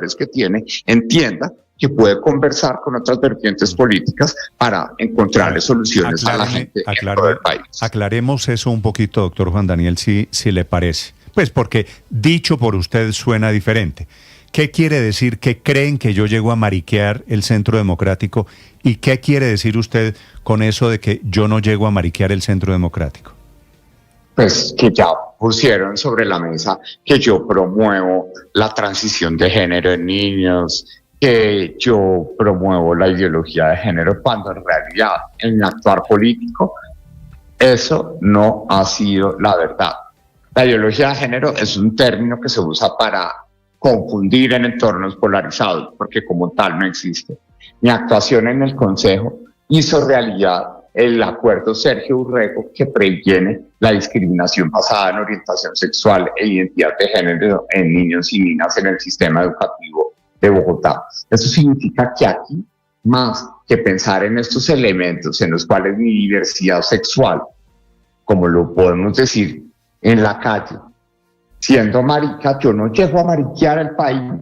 seguidores que tiene, entienda que puede conversar con otras vertientes políticas para encontrarle soluciones a la gente en todo el país. Aclaremos eso un poquito, doctor Juan Daniel, si le parece. Pues porque dicho por usted suena diferente. ¿Qué quiere decir que creen que yo llego a mariquear el Centro Democrático? ¿Y qué quiere decir usted con eso de que yo no llego a mariquear el Centro Democrático? Pues que ya pusieron sobre la mesa que yo promuevo la transición de género en niños, que yo promuevo la ideología de género, cuando en realidad en mi actuar político eso no ha sido la verdad. La ideología de género es un término que se usa para confundir en entornos polarizados, porque como tal no existe. Mi actuación en el Consejo hizo realidad el acuerdo Sergio Urrego que previene la discriminación basada en orientación sexual e identidad de género en niños y niñas en el sistema educativo de Bogotá. Eso significa que aquí, más que pensar en estos elementos en los cuales mi diversidad sexual, como lo podemos decir en la calle, siendo marica, yo no llego a mariquear el país,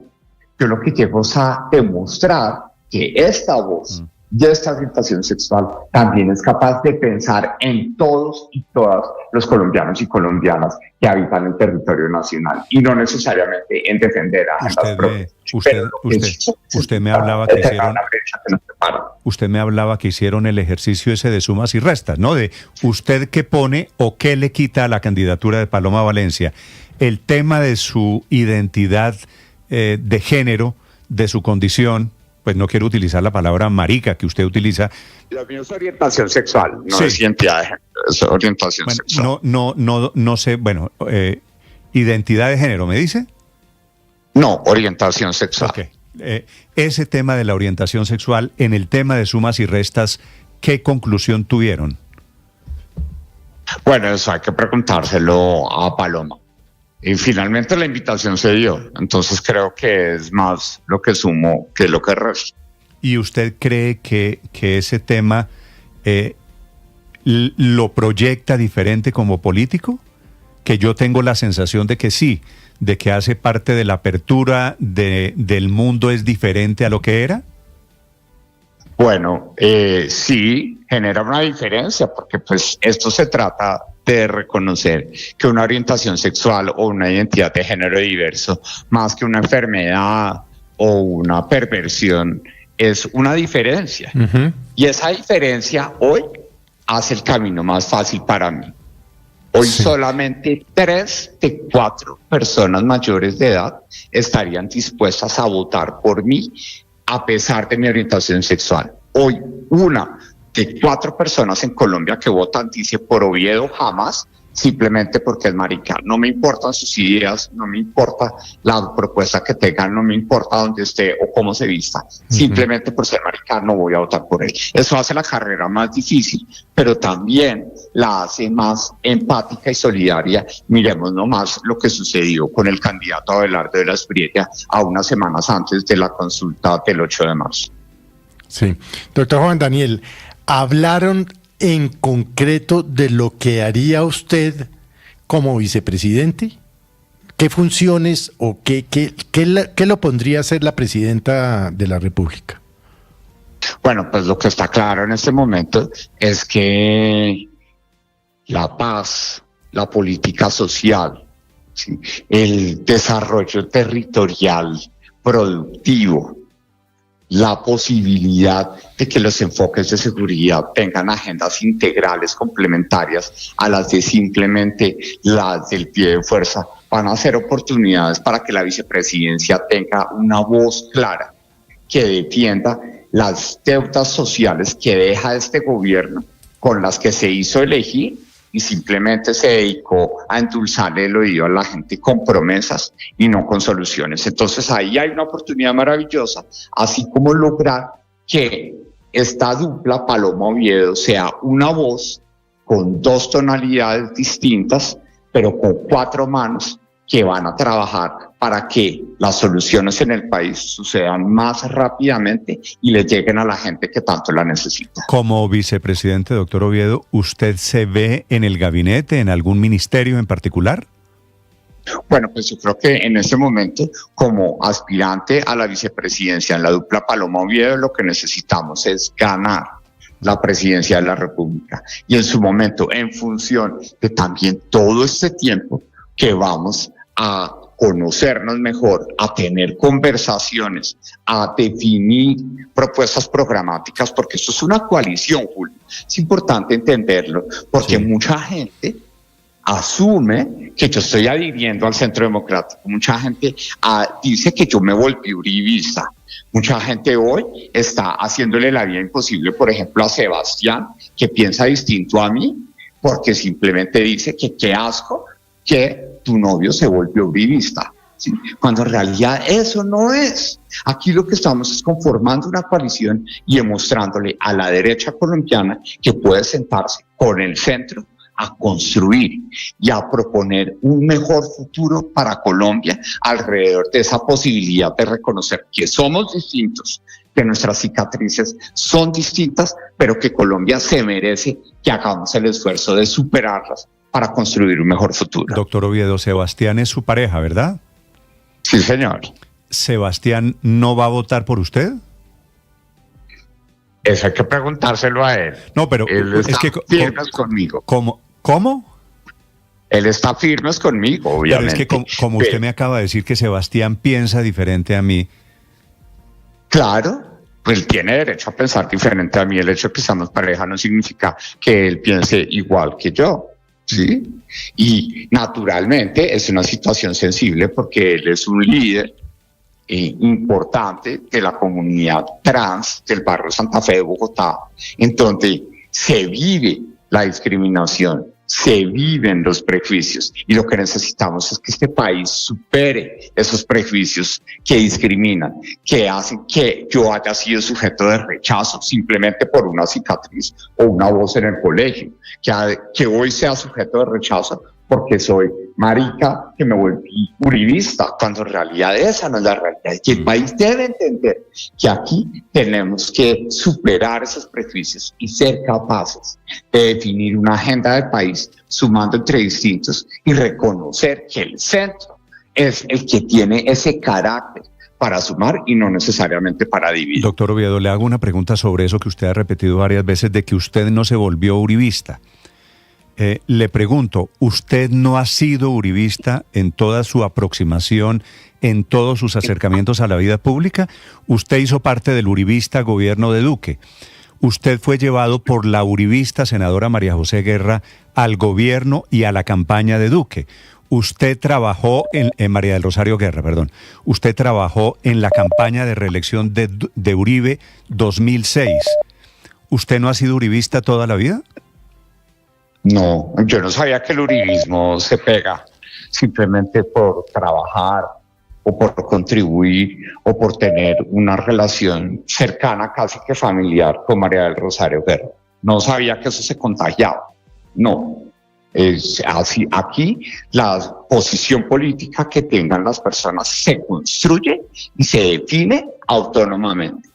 yo lo que llego es a demostrar que esta voz y esta orientación sexual también es capaz de pensar en todos y todas los colombianos y colombianas que habitan el territorio nacional y no necesariamente en defender a agendas propias. Usted me hablaba que hicieron el ejercicio ese de sumas y restas, ¿no? De usted qué pone o qué le quita a la candidatura de Paloma Valencia. El tema de su identidad de género, de su condición, pues no quiero utilizar la palabra marica que usted utiliza. La mía es orientación sexual, no es identidad de género, es orientación sexual. No sé, bueno, ¿identidad de género me dice? No, orientación sexual. Okay. Ese tema de la orientación sexual, en el tema de sumas y restas, ¿qué conclusión tuvieron? Bueno, eso hay que preguntárselo a Paloma. Y finalmente la invitación se dio, entonces creo que es más lo que sumo que lo que resta. ¿Y usted cree que ese tema lo proyecta diferente como político? Que yo tengo la sensación de que sí, de que hace parte de la apertura del mundo es diferente a lo que era. Bueno, sí, genera una diferencia, porque pues esto se trata de reconocer que una orientación sexual o una identidad de género diverso, más que una enfermedad o una perversión, es una diferencia. Uh-huh. Y esa diferencia hoy hace el camino más fácil para mí. Hoy solamente 3 de 4 personas mayores de edad estarían dispuestas a votar por mí a pesar de mi orientación sexual. Hoy 1 de 4 personas en Colombia que votan dice por Oviedo jamás, simplemente porque es marica. No me importan sus ideas, no me importa la propuesta que tengan, no me importa dónde esté o cómo se vista. Simplemente por ser marica no voy a votar por él. Eso hace la carrera más difícil, pero también la hace más empática y solidaria. Miremos nomás lo que sucedió con el candidato Abelardo de la Espriella a unas semanas antes de la consulta del 8 de marzo. Sí. Doctor Juan Daniel, ¿hablaron en concreto de lo que haría usted como vicepresidente? ¿Qué funciones o qué lo pondría a hacer la presidenta de la República? Bueno, pues lo que está claro en este momento es que la paz, la política social, ¿sí?, el desarrollo territorial productivo, la posibilidad de que los enfoques de seguridad tengan agendas integrales complementarias a las de simplemente las del pie de fuerza, van a ser oportunidades para que la vicepresidencia tenga una voz clara que defienda las deudas sociales que deja este gobierno con las que se hizo elegir y simplemente se dedicó a endulzarle el oído a la gente con promesas y no con soluciones. Entonces ahí hay una oportunidad maravillosa, así como lograr que esta dupla Paloma Oviedo sea una voz con 2 tonalidades distintas, pero con 4 manos que van a trabajar para que las soluciones en el país sucedan más rápidamente y les lleguen a la gente que tanto la necesita. Como vicepresidente, doctor Oviedo, ¿usted se ve en el gabinete, en algún ministerio en particular? Bueno, pues yo creo que en este momento, como aspirante a la vicepresidencia en la dupla Paloma Oviedo, lo que necesitamos es ganar la presidencia de la República. Y en su momento, en función de también todo este tiempo que vamos a conocernos mejor, a tener conversaciones, a definir propuestas programáticas, porque esto es una coalición, Julio. Es importante entenderlo, porque mucha gente asume que yo estoy adhiriendo al Centro Democrático. Mucha gente dice que yo me volví uribista. Mucha gente hoy está haciéndole la vida imposible, por ejemplo, a Sebastián, que piensa distinto a mí, porque simplemente dice que qué asco que tu novio se volvió uribista. ¿Sí? Cuando en realidad eso no es. Aquí lo que estamos es conformando una coalición y demostrándole a la derecha colombiana que puede sentarse con el centro a construir y a proponer un mejor futuro para Colombia alrededor de esa posibilidad de reconocer que somos distintos, que nuestras cicatrices son distintas, pero que Colombia se merece que hagamos el esfuerzo de superarlas para construir un mejor futuro. Doctor Oviedo, Sebastián es su pareja, ¿verdad? Sí, señor. ¿Sebastián no va a votar por usted? Eso hay que preguntárselo a él. No, pero él está firme conmigo. ¿Cómo? Él está firme conmigo, obviamente. Pero es que como usted me acaba de decir que Sebastián piensa diferente a mí. Claro, pues él tiene derecho a pensar diferente a mí. El hecho de que seamos pareja no significa que él piense igual que yo, ¿sí? Y naturalmente es una situación sensible porque él es un líder importante de la comunidad trans del barrio Santa Fe de Bogotá, en donde se vive la discriminación, se viven los prejuicios, y lo que necesitamos es que este país supere esos prejuicios que discriminan, que hacen que yo haya sido sujeto de rechazo simplemente por una cicatriz o una voz en el colegio, que hoy sea sujeto de rechazo porque soy marica, que me volví uribista, cuando en realidad esa no es la realidad. Y el país debe entender que aquí tenemos que superar esos prejuicios y ser capaces de definir una agenda del país sumando entre distintos y reconocer que el centro es el que tiene ese carácter para sumar y no necesariamente para dividir. Doctor Oviedo, le hago una pregunta sobre eso que usted ha repetido varias veces, de que usted no se volvió uribista. Le pregunto, ¿usted no ha sido uribista en toda su aproximación, en todos sus acercamientos a la vida pública? Usted hizo parte del uribista gobierno de Duque. Usted fue llevado por la uribista senadora María José Guerra al gobierno y a la campaña de Duque. Usted trabajó en María del Rosario Guerra, perdón. Usted trabajó en la campaña de reelección de Uribe 2006. ¿Usted no ha sido uribista toda la vida? No, yo no sabía que el uribismo se pega simplemente por trabajar o por contribuir o por tener una relación cercana, casi que familiar, con María del Rosario Guerra. No sabía que eso se contagiaba. No. Es así. Aquí la posición política que tengan las personas se construye y se define autónomamente.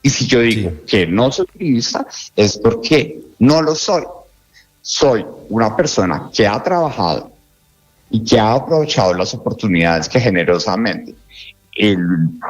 Y si yo digo que no soy uribista, es porque no lo soy. Soy una persona que ha trabajado y que ha aprovechado las oportunidades que generosamente el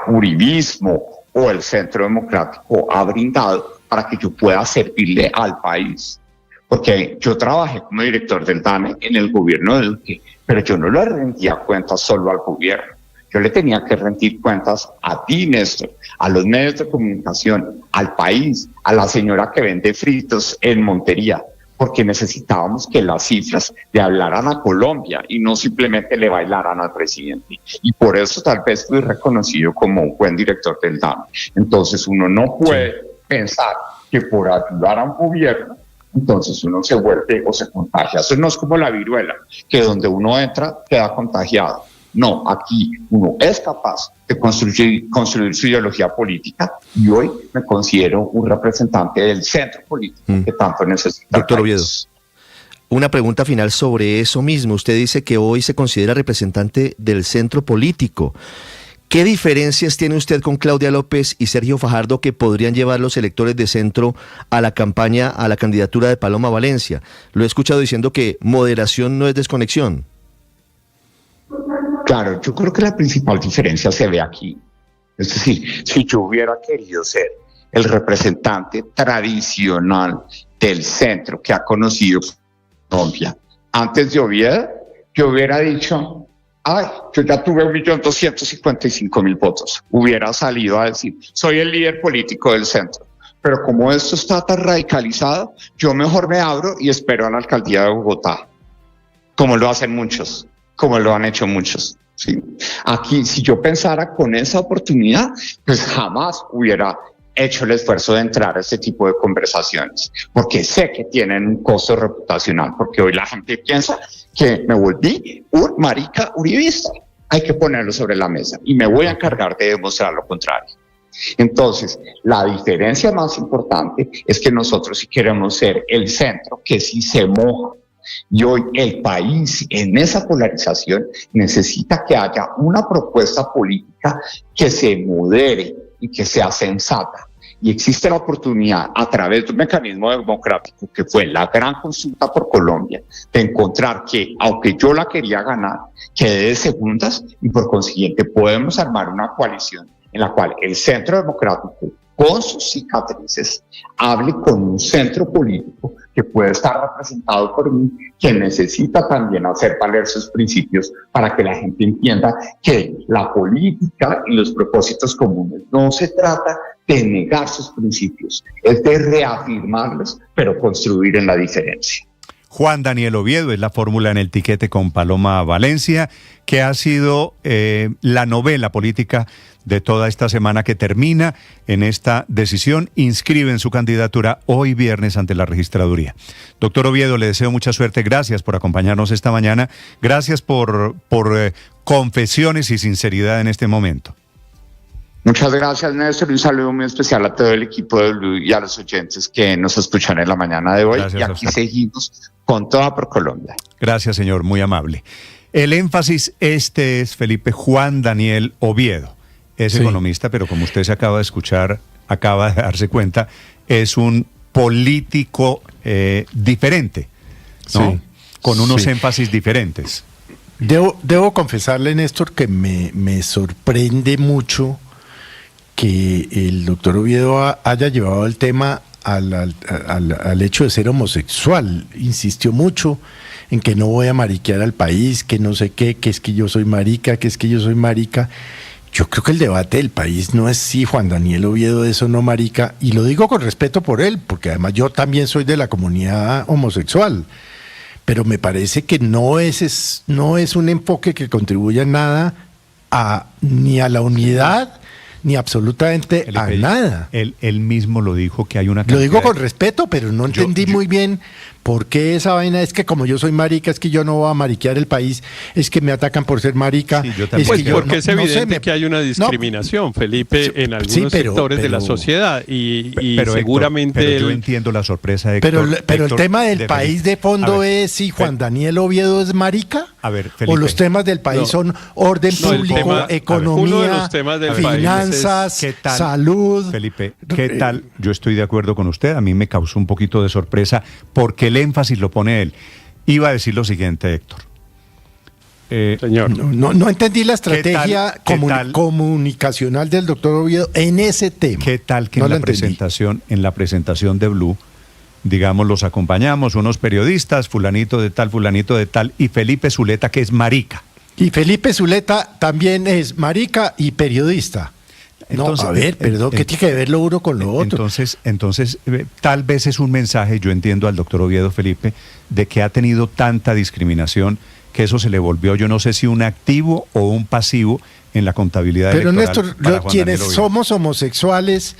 uribismo o el Centro Democrático ha brindado para que yo pueda servirle al país. Porque yo trabajé como director del DANE en el gobierno de Duque, pero yo no le rendía cuentas solo al gobierno. Yo le tenía que rendir cuentas a ti, Néstor, a los medios de comunicación, al país, a la señora que vende fritos en Montería, porque necesitábamos que las cifras le hablaran a Colombia y no simplemente le bailaran al presidente. Y por eso tal vez fui reconocido como un buen director del DANE. Entonces uno no puede pensar que por ayudar a un gobierno, entonces uno se vuelve o se contagia. Eso no es como la viruela, que donde uno entra queda contagiado. No, aquí uno es capaz de construir su ideología política y hoy me considero un representante del centro político que tanto necesita. Doctor Oviedo, una pregunta final sobre eso mismo. Usted dice que hoy se considera representante del centro político. ¿Qué diferencias tiene usted con Claudia López y Sergio Fajardo que podrían llevar los electores de centro a la campaña, a la candidatura de Paloma Valencia? Lo he escuchado diciendo que moderación no es desconexión. Claro, yo creo que la principal diferencia se ve aquí. Es decir, si yo hubiera querido ser el representante tradicional del centro que ha conocido Colombia antes de Oviedo, yo hubiera dicho, ay, yo ya tuve 1.255.000 votos. Hubiera salido a decir, soy el líder político del centro. Pero como esto está tan radicalizado, yo mejor me abro y espero a la alcaldía de Bogotá, como lo hacen muchos, como lo han hecho muchos. ¿Sí? Aquí, si yo pensara con esa oportunidad, pues jamás hubiera hecho el esfuerzo de entrar a este tipo de conversaciones, porque sé que tienen un costo reputacional, porque hoy la gente piensa que me volví un marica uribista. Hay que ponerlo sobre la mesa y me voy a encargar de demostrar lo contrario. Entonces, la diferencia más importante es que nosotros sí queremos ser el centro que sí se moja. Y hoy el país en esa polarización necesita que haya una propuesta política que se modere y que sea sensata. Y existe la oportunidad a través de un mecanismo democrático que fue la gran consulta por Colombia, de encontrar que, aunque yo la quería ganar, quedé de segundas y por consiguiente podemos armar una coalición en la cual el centro democrático, con sus cicatrices, hable con un centro político que puede estar representado por mí, que necesita también hacer valer sus principios para que la gente entienda que la política y los propósitos comunes no se trata de negar sus principios, es de reafirmarlos, pero construir en la diferencia. Juan Daniel Oviedo es la fórmula en el tiquete con Paloma Valencia, que ha sido la novela política de toda esta semana que termina en esta decisión. Inscriben su candidatura hoy viernes ante la registraduría. Doctor Oviedo, le deseo mucha suerte. Gracias por acompañarnos esta mañana. Gracias por confesiones y sinceridad en este momento. Muchas gracias, Néstor. Un saludo muy especial a todo el equipo de Blue y a los oyentes que nos escuchan en la mañana de hoy. Gracias, y aquí seguimos con toda por Colombia. Gracias, señor. Muy amable. El énfasis es Felipe Juan Daniel Oviedo. Es economista, pero como usted se acaba de escuchar, acaba de darse cuenta, es un político diferente, ¿no? Sí, con unos énfasis diferentes. Debo confesarle, Néstor, que me sorprende mucho que el doctor Oviedo haya llevado el tema al hecho de ser homosexual. Insistió mucho en que no voy a mariquear al país, que no sé qué, que es que yo soy marica, que es que yo soy marica. Yo creo que el debate del país no es si Juan Daniel Oviedo es o no marica, y lo digo con respeto por él, porque además yo también soy de la comunidad homosexual, pero me parece que no es un enfoque que contribuya en nada ni a la unidad, ni absolutamente a nada. Él mismo lo dijo, que hay una cantidad. Lo digo con respeto, pero no entendí muy bien por qué esa vaina. Es que como yo soy marica, es que yo no voy a mariquear el país, es que me atacan por ser marica. Sí, yo también. Pues porque es evidente que hay una discriminación, Felipe, en algunos sectores de la sociedad y pero seguramente... Héctor, pero yo entiendo la sorpresa de Héctor. Pero el tema del país de fondo es si Juan Daniel Oviedo es marica, Felipe, o los temas del país son orden público, economía, uno de los temas del finanzas, salud. Felipe, ¿qué tal? Yo estoy de acuerdo con usted, a mí me causó un poquito de sorpresa porque el énfasis lo pone él. Iba a decir lo siguiente, Héctor. Señor. No entendí la estrategia comunicacional del doctor Oviedo en ese tema. ¿Qué tal que en la presentación de Blue, digamos, los acompañamos unos periodistas, fulanito de tal, y Felipe Zuleta, que es marica? Y Felipe Zuleta también es marica y periodista. Entonces, no, a ver, perdón, ¿qué tiene que ver lo uno con lo otro? Entonces, tal vez es un mensaje, yo entiendo al doctor Oviedo, Felipe, de que ha tenido tanta discriminación que eso se le volvió, yo no sé si un activo o un pasivo en la contabilidad electoral. Pero Néstor, quienes somos homosexuales,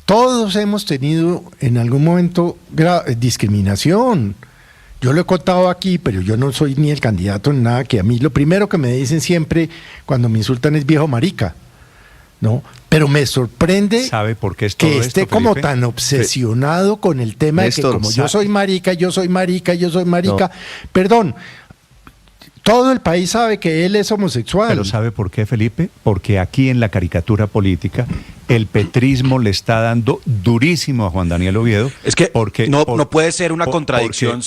todos hemos tenido en algún momento discriminación. Yo lo he contado aquí, pero yo no soy ni el candidato ni nada, que a mí lo primero que me dicen siempre cuando me insultan es viejo marica. ¿No? Pero me sorprende que esté como tan obsesionado con el tema de que como yo soy marica. No. Perdón, todo el país sabe que él es homosexual. Pero ¿sabe por qué, Felipe? Porque aquí en la caricatura política el petrismo le está dando durísimo a Juan Daniel Oviedo. Es que no puede ser una contradicción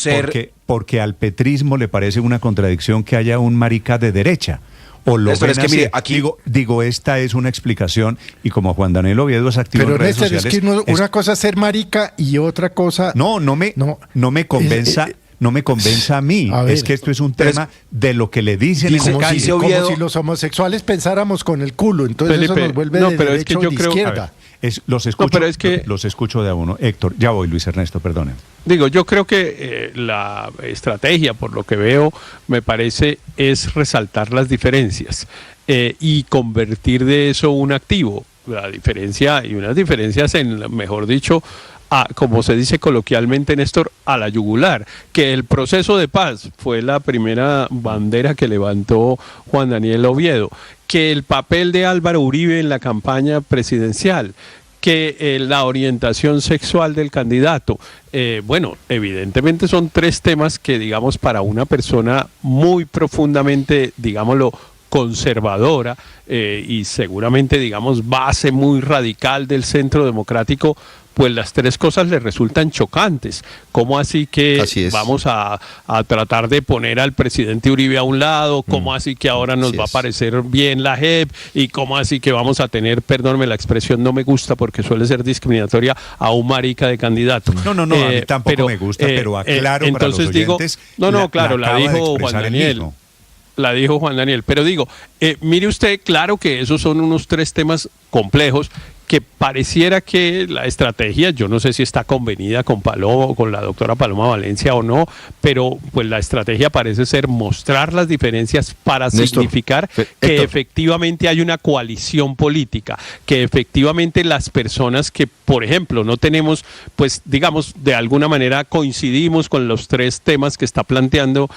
porque al petrismo le parece una contradicción que haya un marica de derecha. o lo Néstor, ven es que así. mire, aquí Digo, esta es una explicación, y como Juan Daniel Oviedo es activo Pero en redes Néstor, sociales... es que una cosa es ser marica y otra cosa... No me convenza... No me convenza a mí, es que esto es un tema de lo que le dicen en la calle. Como si los homosexuales pensáramos con el culo, entonces Felipe, eso nos vuelve de pero derecho es que yo de creo, izquierda. Los escucho de a uno. Héctor, ya voy, Luis Ernesto, perdone. Digo, yo creo que la estrategia, por lo que veo, me parece, es resaltar las diferencias y convertir de eso un activo. La diferencia, y unas diferencias mejor dicho, como se dice coloquialmente, Néstor, a la yugular, que el proceso de paz fue la primera bandera que levantó Juan Daniel Oviedo, que el papel de Álvaro Uribe en la campaña presidencial, que la orientación sexual del candidato. Bueno, evidentemente son tres temas que, digamos, para una persona muy profundamente, digámoslo, conservadora y seguramente, digamos, base muy radical del centro democrático, pues las tres cosas le resultan chocantes. ¿Cómo así que vamos a tratar de poner al presidente Uribe a un lado? ¿Cómo así que ahora nos va a parecer bien la JEP? ¿Y cómo así que vamos a tener, perdónme la expresión, no me gusta porque suele ser discriminatoria, a un marica de candidato? No, a mí tampoco me gusta, pero aclaro entonces para los oyentes. Claro, la dijo Juan Daniel. La dijo Juan Daniel, pero digo, mire usted, claro que esos son unos tres temas complejos que pareciera que la estrategia, yo no sé si está convenida con la doctora Paloma Valencia o no, pero pues la estrategia parece ser mostrar las diferencias para significar que efectivamente hay una coalición política, que efectivamente las personas que, por ejemplo, no tenemos, pues digamos, de alguna manera coincidimos con los tres temas que está planteando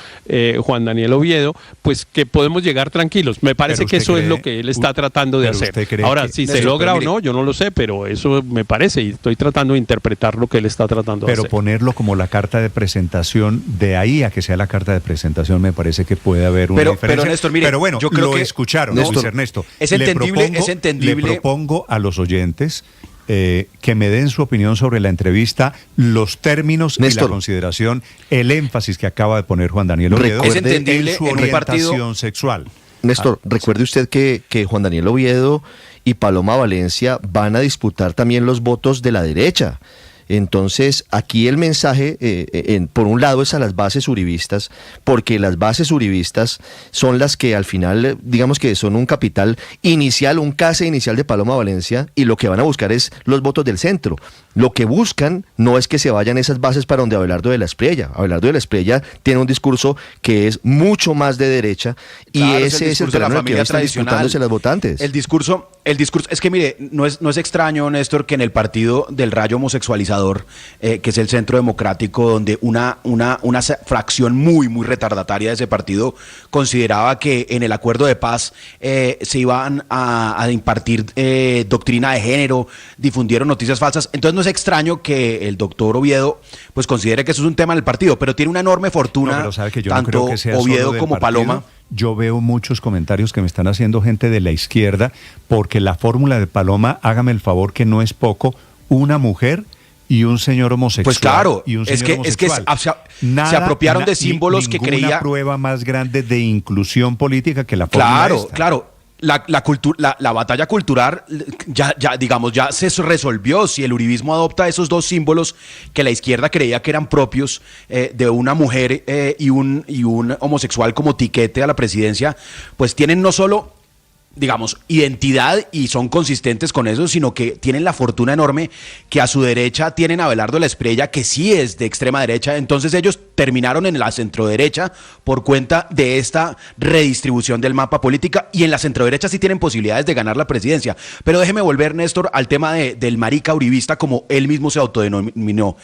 Juan Daniel Oviedo, pues que podemos llegar tranquilos. Me parece que eso es lo que él está tratando de hacer. Ahora, si se logra o no, yo no lo sé, pero eso me parece y estoy tratando de interpretar lo que él está tratando de hacer. Pero ponerlo como la carta de presentación, de ahí a que sea la carta de presentación, me parece que puede haber una diferencia. Pero Néstor, mire, pero bueno, yo creo lo que escucharon, Néstor, Luis Ernesto. Es entendible. Le propongo a los oyentes que me den su opinión sobre la entrevista, los términos y la consideración, el énfasis que acaba de poner Juan Daniel Oviedo en su orientación sexual. Néstor, recuerde usted que Juan Daniel Oviedo y Paloma Valencia van a disputar también los votos de la derecha. Entonces, aquí el mensaje, por un lado, es a las bases uribistas, porque las bases uribistas son las que al final, digamos que son un capital inicial, un case inicial de Paloma Valencia, y lo que van a buscar es los votos del centro. Lo que buscan no es que se vayan esas bases para donde Abelardo de la Espriella. Abelardo de la Espriella tiene un discurso que es mucho más de derecha, y ese es el terreno que están disputándose las votantes. El discurso, es que mire, no es extraño, Néstor, que en el partido del Rayo homosexualizador, que es el Centro Democrático, donde una fracción muy retardataria de ese partido consideraba que en el acuerdo de paz se iban a impartir doctrina de género, difundieron noticias falsas. Entonces no es extraño que el doctor Oviedo pues considere que eso es un tema en el partido, pero tiene una enorme fortuna, tanto Oviedo como Paloma. Yo veo muchos comentarios que me están haciendo gente de la izquierda, porque la fórmula de Paloma, hágame el favor que no es poco, una mujer y un señor homosexual. Pues claro, y un es que se apropiaron de símbolos que creía. Una prueba más grande de inclusión política que la fórmula esta. Claro. La batalla cultural ya se resolvió. Si el uribismo adopta esos dos símbolos que la izquierda creía que eran propios de una mujer y un homosexual como tiquete a la presidencia, pues tienen no solo, digamos, identidad y son consistentes con eso, sino que tienen la fortuna enorme que a su derecha tienen a Abelardo de la Espriella, que sí es de extrema derecha. Entonces ellos terminaron en la centroderecha por cuenta de esta redistribución del mapa política, y en la centroderecha sí tienen posibilidades de ganar la presidencia. Pero déjeme volver, Néstor, al tema del marica uribista, como él mismo se autodenominó.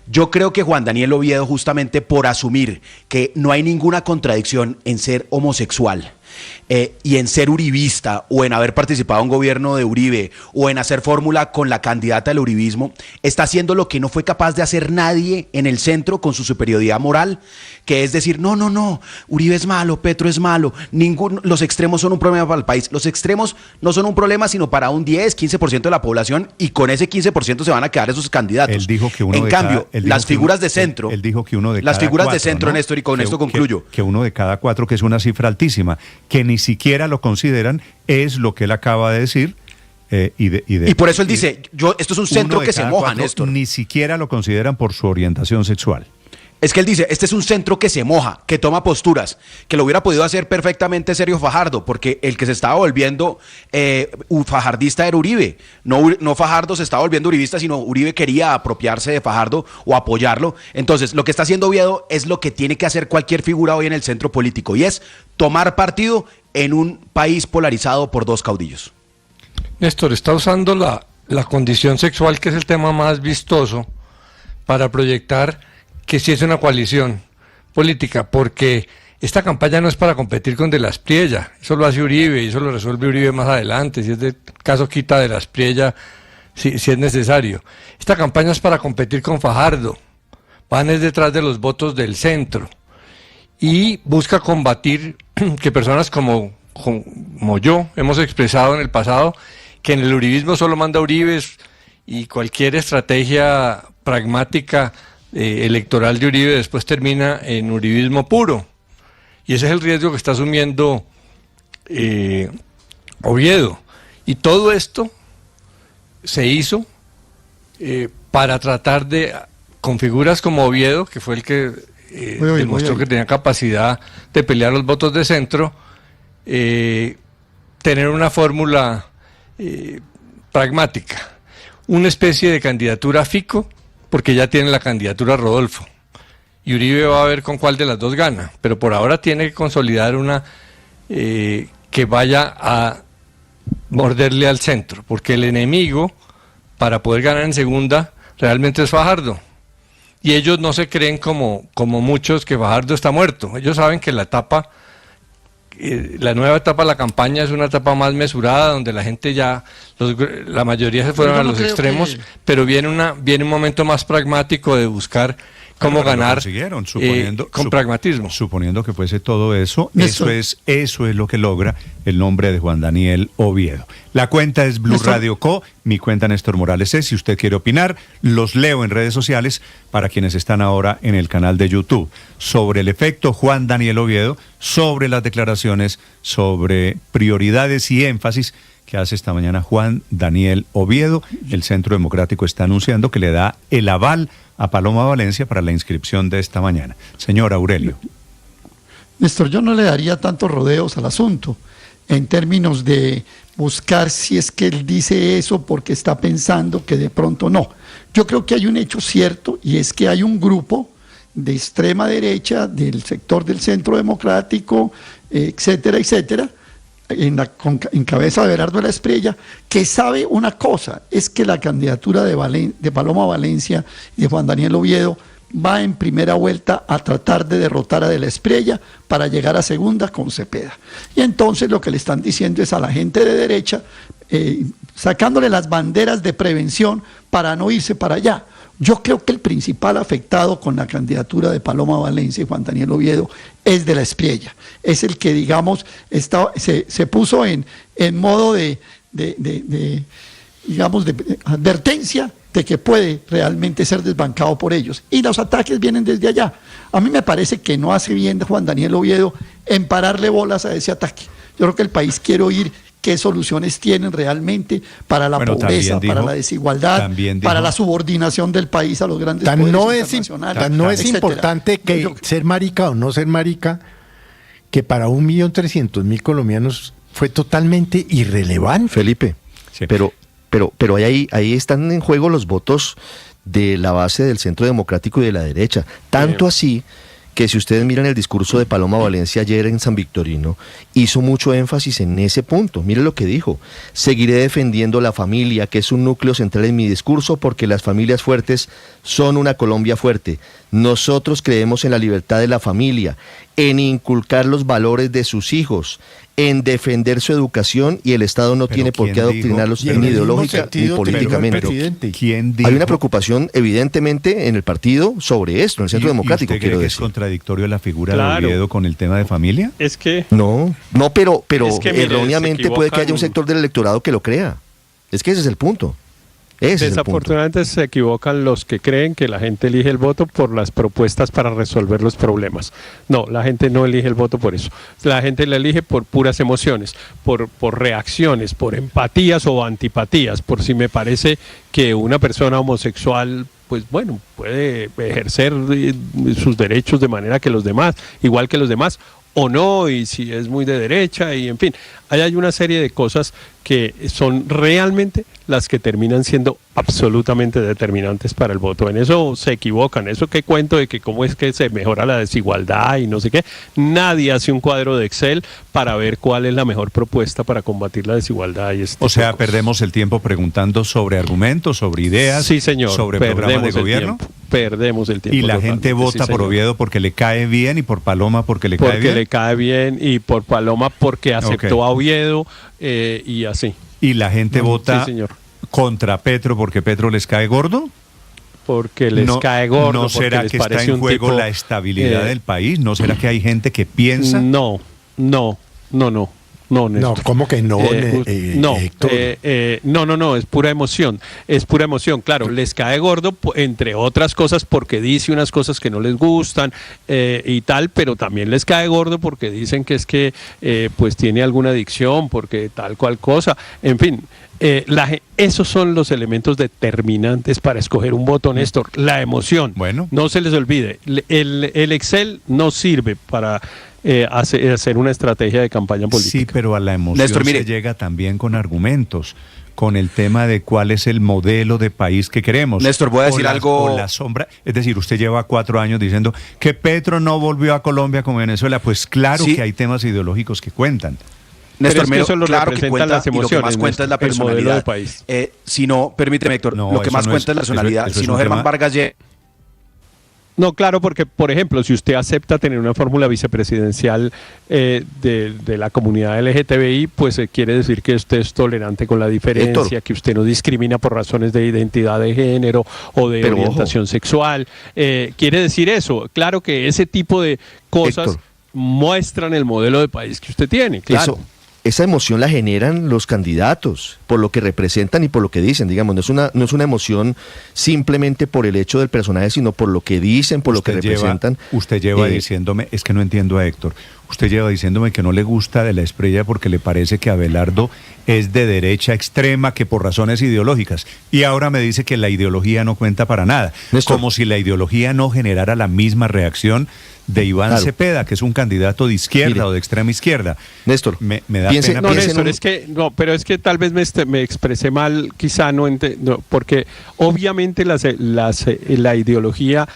Yo creo que Juan Daniel Oviedo, justamente por asumir que no hay ninguna contradicción en ser homosexual y en ser uribista, o en haber participado en un gobierno de Uribe, o en hacer fórmula con la candidata del uribismo, está haciendo lo que no fue capaz de hacer nadie en el centro con su superioridad moral, que es decir, no, Uribe es malo, Petro es malo, los extremos son un problema para el país. Los extremos no son un problema sino para un 10-15% de la población, y con ese 15% se van a quedar esos candidatos. Él dijo que uno en cambio, las figuras de centro, él dijo que uno de las cada figuras cuatro, de centro, ¿no? Néstor, y con esto concluyo. Que uno de cada cuatro, que es una cifra altísima, que ni siquiera lo consideran, es lo que él acaba de decir. Y por eso él dice, esto es un centro que se moja, Néstor. Ni siquiera lo consideran por su orientación sexual. Es que él dice, este es un centro que se moja, que toma posturas, que lo hubiera podido hacer perfectamente Sergio Fajardo, porque el que se estaba volviendo fajardista era Uribe. No Fajardo se estaba volviendo uribista, sino Uribe quería apropiarse de Fajardo o apoyarlo. Entonces, lo que está haciendo Oviedo es lo que tiene que hacer cualquier figura hoy en el centro político, y es tomar partido en un país polarizado por dos caudillos. Néstor, está usando la condición sexual, que es el tema más vistoso, para proyectar que sí es una coalición política, porque esta campaña no es para competir con De la Espriella, eso lo hace Uribe y eso lo resuelve Uribe más adelante, si es de caso quita De la Espriella si es necesario. Esta campaña es para competir con Fajardo, van es detrás de los votos del centro y busca combatir que personas como yo hemos expresado en el pasado que en el uribismo solo manda Uribe y cualquier estrategia pragmática electoral de Uribe después termina en uribismo puro, y ese es el riesgo que está asumiendo Oviedo, y todo esto se hizo para tratar de, con figuras como Oviedo, que fue el que demostró que tenía capacidad de pelear los votos de centro, tener una fórmula pragmática, una especie de candidatura Fico, porque ya tiene la candidatura Rodolfo, y Uribe va a ver con cuál de las dos gana, pero por ahora tiene que consolidar una que vaya a morderle al centro, porque el enemigo para poder ganar en segunda realmente es Fajardo, y ellos no se creen como muchos que Fajardo está muerto. Ellos saben que la nueva etapa de la campaña es una etapa más mesurada, donde la gente ya, la mayoría se fueron a los extremos, pero viene un momento más pragmático de buscar cómo ganar con pragmatismo. Suponiendo que fuese todo eso, eso es lo que logra el nombre de Juan Daniel Oviedo. La cuenta es Blue Radio Co, mi cuenta Néstor Morales es, si usted quiere opinar, los leo en redes sociales para quienes están ahora en el canal de YouTube, sobre el efecto Juan Daniel Oviedo, sobre las declaraciones, sobre prioridades y énfasis que hace esta mañana Juan Daniel Oviedo. El Centro Democrático está anunciando que le da el aval a Paloma Valencia para la inscripción de esta mañana. Señor Aurelio. Néstor, yo no le daría tantos rodeos al asunto en términos de buscar si es que él dice eso porque está pensando que de pronto no. Yo creo que hay un hecho cierto, y es que hay un grupo de extrema derecha, del sector del Centro Democrático, etcétera, etcétera, en cabeza de Berardo de la Espriella, que sabe una cosa, es que la candidatura de Paloma Valencia y de Juan Daniel Oviedo va en primera vuelta a tratar de derrotar a De la Espriella para llegar a segunda con Cepeda. Y entonces lo que le están diciendo es a la gente de derecha, sacándole las banderas de prevención para no irse para allá. Yo creo que el principal afectado con la candidatura de Paloma Valencia y Juan Daniel Oviedo es De la Espriella. Es el que, digamos, se puso en modo de advertencia de que puede realmente ser desbancado por ellos. Y los ataques vienen desde allá. A mí me parece que no hace bien Juan Daniel Oviedo en pararle bolas a ese ataque. Yo creo que el país quiere oír qué soluciones tienen realmente para la pobreza, para la desigualdad, para la subordinación del país a los grandes poderes internacionales. No es importante que ser marica o no ser marica, que para 1.300.000 colombianos fue totalmente irrelevante. Felipe, sí. Pero ahí están en juego los votos de la base del Centro Democrático y de la derecha. Tanto así que si ustedes miran el discurso de Paloma Valencia ayer en San Victorino, hizo mucho énfasis en ese punto. Mire lo que dijo: seguiré defendiendo la familia, que es un núcleo central en mi discurso, porque las familias fuertes son una Colombia fuerte. Nosotros creemos en la libertad de la familia, en inculcar los valores de sus hijos, en defender su educación, y el Estado no tiene por qué adoctrinarlos ni ideológica ni políticamente. ¿Quién dijo? Hay una preocupación evidentemente en el partido sobre esto, en el Centro Democrático. ¿Y usted cree que es contradictorio la figura de Oviedo con el tema de familia? Es que... No, pero es que, mire, erróneamente puede que haya un sector del electorado que lo crea. Es que ese es el punto. Ese es el punto. Desafortunadamente se equivocan los que creen que la gente elige el voto por las propuestas para resolver los problemas. No, la gente no elige el voto por eso. La gente la elige por puras emociones, por reacciones, por empatías o antipatías, por si me parece que una persona homosexual, pues bueno, puede ejercer sus derechos de manera que los demás, igual que los demás, o no, y si es muy de derecha, y en fin, hay una serie de cosas que son realmente las que terminan siendo absolutamente determinantes para el voto. En eso se equivocan, eso que cuento de que cómo es que se mejora la desigualdad y no sé qué, nadie hace un cuadro de Excel para ver cuál es la mejor propuesta para combatir la desigualdad. Y o sea, perdemos el tiempo preguntando sobre argumentos, sobre ideas, sí, señor, sobre programas de gobierno. Perdemos el tiempo. Y la gente vota por Oviedo porque le cae bien y por Paloma porque le cae bien. Porque le cae bien y por Paloma porque aceptó a Oviedo y así. ¿Y la gente vota contra Petro porque Petro les cae gordo? Porque les cae gordo. ¿No será que está en juego la estabilidad del país? ¿No será que hay gente que piensa? No, Néstor. ¿Cómo que no, Héctor? No, es pura emoción, claro, les cae gordo, entre otras cosas, porque dice unas cosas que no les gustan y tal, pero también les cae gordo porque dicen que es que pues tiene alguna adicción, porque tal cual cosa, en fin. Esos son los elementos determinantes para escoger un voto, Néstor. La emoción. Bueno. No se les olvide. El Excel no sirve para hacer una estrategia de campaña política. Sí, pero a la emoción Néstor, mire, se llega también con argumentos, con el tema de cuál es el modelo de país que queremos. Néstor, voy a decir algo. O la sombra. Es decir, usted lleva 4 años diciendo que Petro no volvió a Colombia como Venezuela. Pues claro que hay temas ideológicos que cuentan. Néstor, pero es que eso claro que cuenta, las emociones, y lo que más cuenta es la personalidad. Del país. Si no, permíteme, Héctor, lo que más cuenta es la personalidad. Si no, Germán Vargas llega. No, claro, porque, por ejemplo, si usted acepta tener una fórmula vicepresidencial de la comunidad LGTBI, pues quiere decir que usted es tolerante con la diferencia, Héctor, que usted no discrimina por razones de identidad de género o de orientación sexual. Quiere decir eso. Claro que ese tipo de cosas, Héctor, muestran el modelo de país que usted tiene, claro. Esa emoción la generan los candidatos por lo que representan y por lo que dicen, digamos, no es una emoción simplemente por el hecho del personaje, sino por lo que dicen, por lo que representan. Usted lleva diciéndome, es que no entiendo a Héctor, usted lleva diciéndome que no le gusta de la Espriella porque le parece que Abelardo es de derecha extrema, que por razones ideológicas, y ahora me dice que la ideología no cuenta para nada, Néstor, como si la ideología no generara la misma reacción de Iván Cepeda, que es un candidato de izquierda o de extrema izquierda. Néstor, me da pena. No, Néstor, pero es que tal vez me expresé mal, quizá porque obviamente la ideología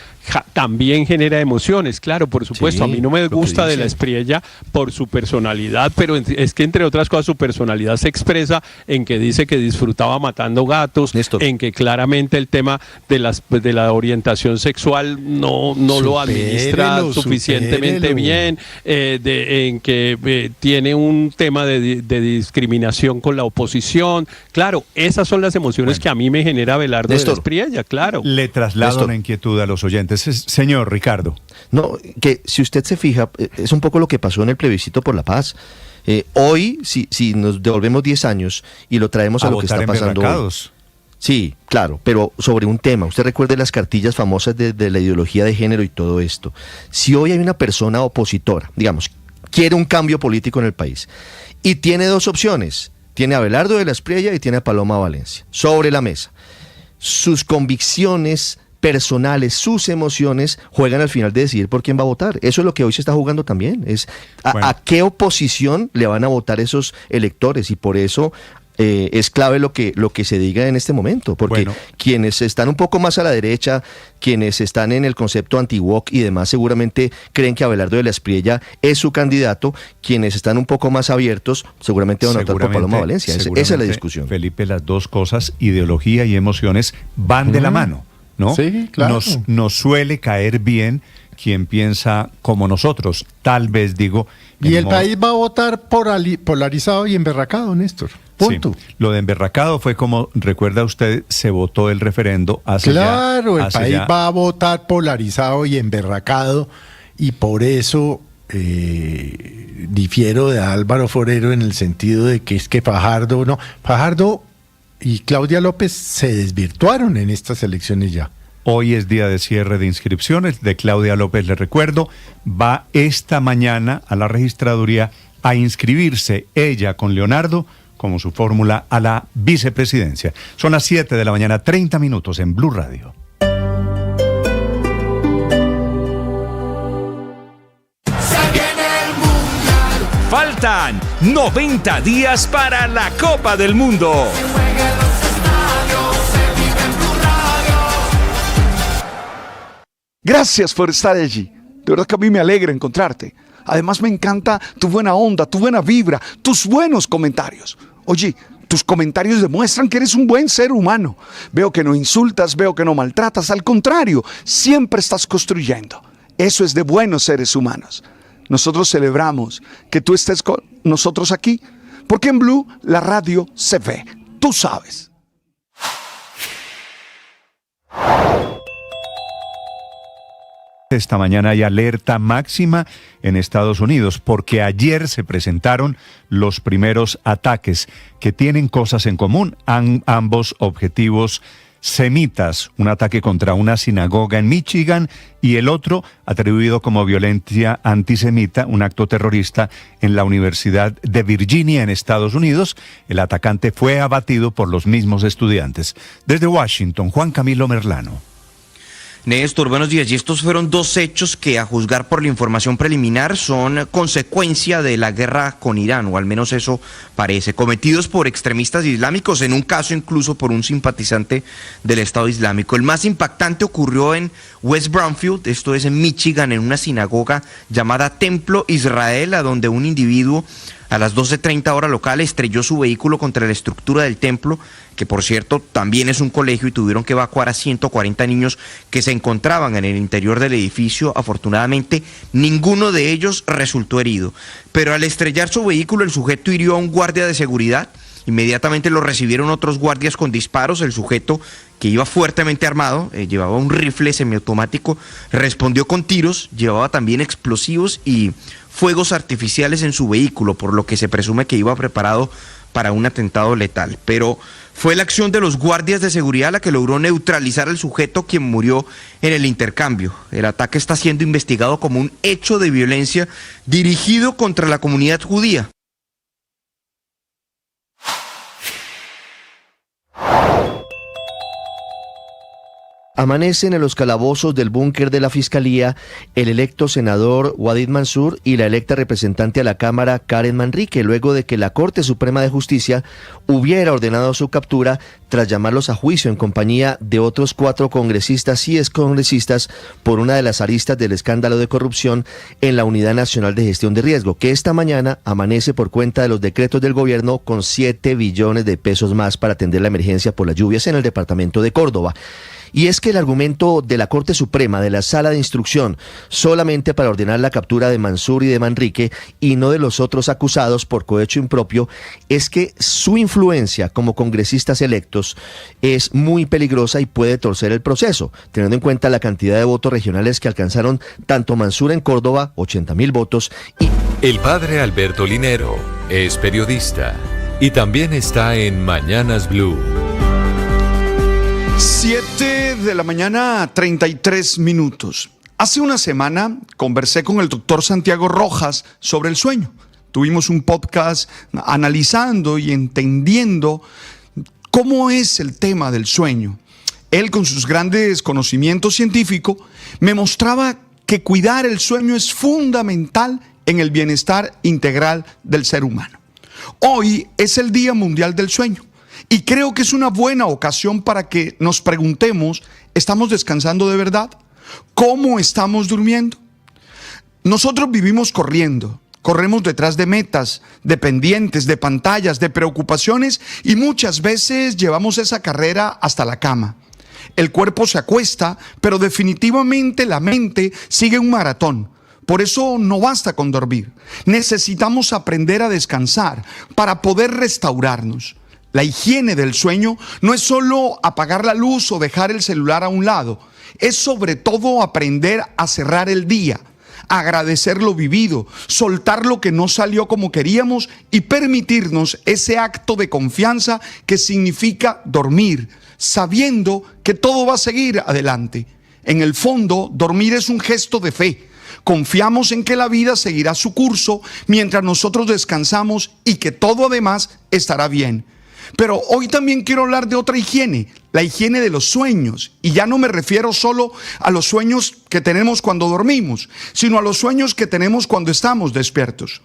también genera emociones, claro, por supuesto. A mí no me gusta de la Espriella por su personalidad, pero es que entre otras cosas su personalidad se expresa en que dice que disfrutaba matando gatos, Néstor, en que claramente el tema de la orientación sexual no lo administra suficientemente bien, en que tiene un tema de discriminación con la oposición. Claro, esas son las emociones que a mí me genera Abelardo de la Espriella, claro. Le traslado una inquietud a los oyentes. Señor Ricardo. No, que si usted se fija, es un poco lo que pasó en el plebiscito por la paz. Hoy, si nos devolvemos 10 años y lo traemos a lo que está pasando hoy. Sí, claro, pero sobre un tema. Usted recuerde las cartillas famosas de la ideología de género y todo esto. Si hoy hay una persona opositora, digamos, quiere un cambio político en el país y tiene 2 opciones, tiene a Abelardo de la Espriella y tiene a Paloma Valencia sobre la mesa. Sus convicciones personales, sus emociones juegan al final de decidir por quién va a votar. Eso es lo que hoy se está jugando también. Es a qué oposición le van a votar esos electores, y por eso es clave lo que se diga en este momento, porque quienes están un poco más a la derecha, quienes están en el concepto anti-woke y demás, seguramente creen que Abelardo de la Espriella es su candidato. Quienes están un poco más abiertos seguramente van a votar por Paloma Valencia. Esa es la discusión. Felipe, las dos cosas, ideología y emociones, van de la mano, ¿no? Sí, claro. Nos suele caer bien quien piensa como nosotros, tal vez digo. Y el país va a votar polarizado y emberracado, Néstor. Punto. Sí. Lo de emberracado fue como, recuerda usted, se votó el referendo hace Claro, el país va a votar polarizado y emberracado, y por eso difiero de Álvaro Forero en el sentido de que es que Fajardo y Claudia López se desvirtuaron en estas elecciones ya. Hoy es día de cierre de inscripciones de Claudia López, les recuerdo, va esta mañana a la registraduría a inscribirse ella con Leonardo como su fórmula a la vicepresidencia. Son las 7 de la mañana, 30 minutos en Blue Radio. Faltan 90 días para la Copa del Mundo. Gracias por estar allí. De verdad que a mí me alegra encontrarte. Además me encanta tu buena onda, tu buena vibra, tus buenos comentarios. Oye, tus comentarios demuestran que eres un buen ser humano. Veo que no insultas, veo que no maltratas. Al contrario, siempre estás construyendo. Eso es de buenos seres humanos. Nosotros celebramos que tú estés con nosotros aquí, porque en Blue la radio se ve. Tú sabes. Esta mañana hay alerta máxima en Estados Unidos porque ayer se presentaron los primeros ataques que tienen cosas en común, ambos objetivos semitas, un ataque contra una sinagoga en Michigan y el otro atribuido como violencia antisemita, un acto terrorista en la Universidad de Virginia en Estados Unidos. El atacante fue abatido por los mismos estudiantes. Desde Washington, Juan Camilo Merlano. Néstor, buenos días. Y estos fueron dos hechos que, a juzgar por la información preliminar, son consecuencia de la guerra con Irán, o al menos eso parece, cometidos por extremistas islámicos, en un caso incluso por un simpatizante del Estado Islámico. El más impactante ocurrió en West Bloomfield, esto es en Michigan, en una sinagoga llamada Templo Israel, a donde un individuo a las 12:30 hora local estrelló su vehículo contra la estructura del templo, que por cierto también es un colegio, y tuvieron que evacuar a 140 niños que se encontraban en el interior del edificio. Afortunadamente ninguno de ellos resultó herido, pero al estrellar su vehículo el sujeto hirió a un guardia de seguridad. Inmediatamente lo recibieron otros guardias con disparos. El sujeto, que iba fuertemente armado, llevaba un rifle semiautomático, respondió con tiros, llevaba también explosivos y fuegos artificiales en su vehículo, por lo que se presume que iba preparado para un atentado letal. Pero fue la acción de los guardias de seguridad la que logró neutralizar al sujeto, quien murió en el intercambio. El ataque está siendo investigado como un hecho de violencia dirigido contra la comunidad judía. Amanecen en los calabozos del búnker de la Fiscalía el electo senador Wadid Mansur y la electa representante a la Cámara Karen Manrique, luego de que la Corte Suprema de Justicia hubiera ordenado su captura tras llamarlos a juicio en compañía de otros 4 congresistas y excongresistas por una de las aristas del escándalo de corrupción en la Unidad Nacional de Gestión de Riesgo, que esta mañana amanece por cuenta de los decretos del gobierno con 7 billones de pesos más para atender la emergencia por las lluvias en el departamento de Córdoba. Y es que el argumento de la Corte Suprema, de la Sala de Instrucción, solamente para ordenar la captura de Mansur y de Manrique y no de los otros acusados por cohecho impropio, es que su influencia como congresistas electos es muy peligrosa y puede torcer el proceso, teniendo en cuenta la cantidad de votos regionales que alcanzaron tanto Mansur en Córdoba, 80.000 votos, y... El padre Alberto Linero es periodista y también está en Mañanas Blue. 7 de la mañana, 33 minutos. Hace una semana conversé con el doctor Santiago Rojas sobre el sueño. Tuvimos un podcast analizando y entendiendo cómo es el tema del sueño. Él, con sus grandes conocimientos científicos, me mostraba que cuidar el sueño es fundamental en el bienestar integral del ser humano. Hoy es el Día Mundial del Sueño. Y creo que es una buena ocasión para que nos preguntemos, ¿estamos descansando de verdad? ¿Cómo estamos durmiendo? Nosotros vivimos corriendo, corremos detrás de metas, de pendientes, de pantallas, de preocupaciones, y muchas veces llevamos esa carrera hasta la cama. El cuerpo se acuesta, pero definitivamente la mente sigue un maratón. Por eso no basta con dormir. Necesitamos aprender a descansar para poder restaurarnos. La higiene del sueño no es solo apagar la luz o dejar el celular a un lado, es sobre todo aprender a cerrar el día, agradecer lo vivido, soltar lo que no salió como queríamos y permitirnos ese acto de confianza que significa dormir, sabiendo que todo va a seguir adelante. En el fondo, dormir es un gesto de fe. Confiamos en que la vida seguirá su curso mientras nosotros descansamos y que todo además estará bien. Pero hoy también quiero hablar de otra higiene, la higiene de los sueños. Y ya no me refiero solo a los sueños que tenemos cuando dormimos, sino a los sueños que tenemos cuando estamos despiertos.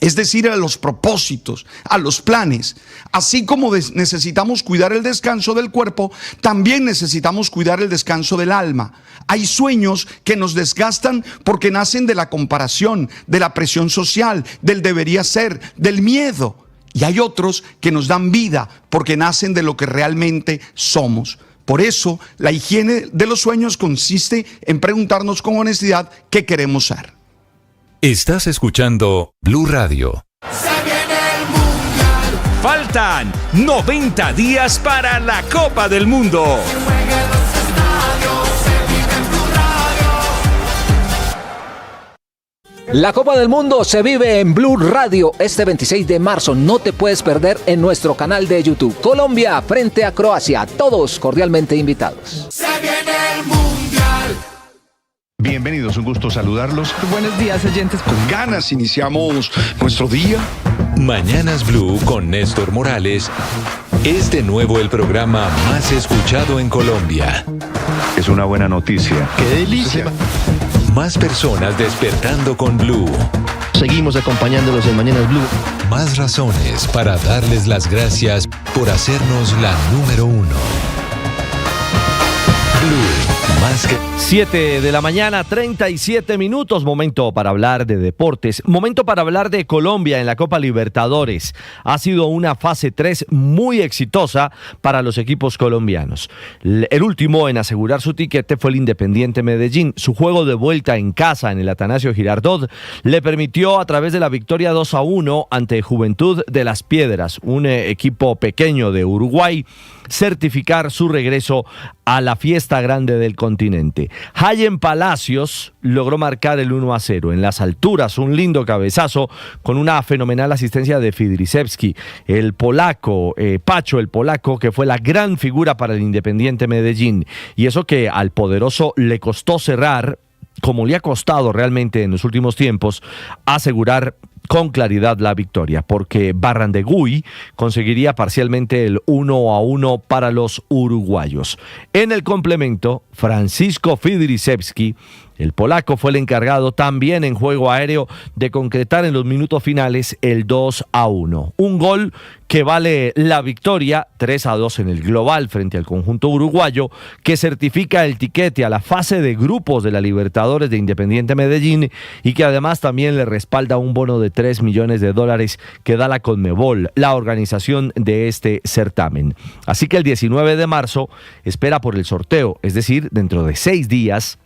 Es decir, a los propósitos, a los planes. Así como necesitamos cuidar el descanso del cuerpo, también necesitamos cuidar el descanso del alma. Hay sueños que nos desgastan porque nacen de la comparación, de la presión social, del debería ser, del miedo. Y hay otros que nos dan vida porque nacen de lo que realmente somos. Por eso, la higiene de los sueños consiste en preguntarnos con honestidad qué queremos ser. Estás escuchando Blue Radio. Se viene el Mundial. Faltan 90 días para la Copa del Mundo. Se juega en los estadios, se vive en Blue Radio. La Copa del Mundo se vive en Blue Radio este 26 de marzo. No te puedes perder en nuestro canal de YouTube. Colombia frente a Croacia. Todos cordialmente invitados. Se viene el Mundial. Bienvenidos, un gusto saludarlos. Buenos días, oyentes. Con ganas iniciamos nuestro día. Mañanas Blue con Néstor Morales es de nuevo el programa más escuchado en Colombia. Es una buena noticia. ¡Qué delicia! Más personas despertando con Blue. Seguimos acompañándolos en Mañanas Blue. Más razones para darles las gracias por hacernos la número 1. Blue, más que... 7 de la mañana, 37 minutos, momento para hablar de deportes, momento para hablar de Colombia en la Copa Libertadores. Ha sido una fase 3 muy exitosa para los equipos colombianos. El último en asegurar su tiquete fue el Independiente Medellín. Su juego de vuelta en casa en el Atanasio Girardot le permitió a través de la victoria 2-1 ante Juventud de las Piedras, un equipo pequeño de Uruguay, certificar su regreso a la fiesta grande del continente. Hayen Palacios logró marcar el 1-0 en las alturas, un lindo cabezazo con una fenomenal asistencia de Fidrisewski, el polaco, Pacho el polaco, que fue la gran figura para el Independiente Medellín, y eso que al poderoso le costó cerrar, como le ha costado realmente en los últimos tiempos, asegurar con claridad la victoria, porque Barrandegui conseguiría parcialmente el 1-1 para los uruguayos. En el complemento, Francisco Fidrisewski, el polaco, fue el encargado también en juego aéreo de concretar en los minutos finales el 2-1. Un gol que vale la victoria 3-2 en el global frente al conjunto uruguayo, que certifica el tiquete a la fase de grupos de la Libertadores de Independiente Medellín y que además también le respalda un bono de $3 millones que da la Conmebol, la organización de este certamen. Así que el 19 de marzo espera por el sorteo, es decir, dentro de 6 días,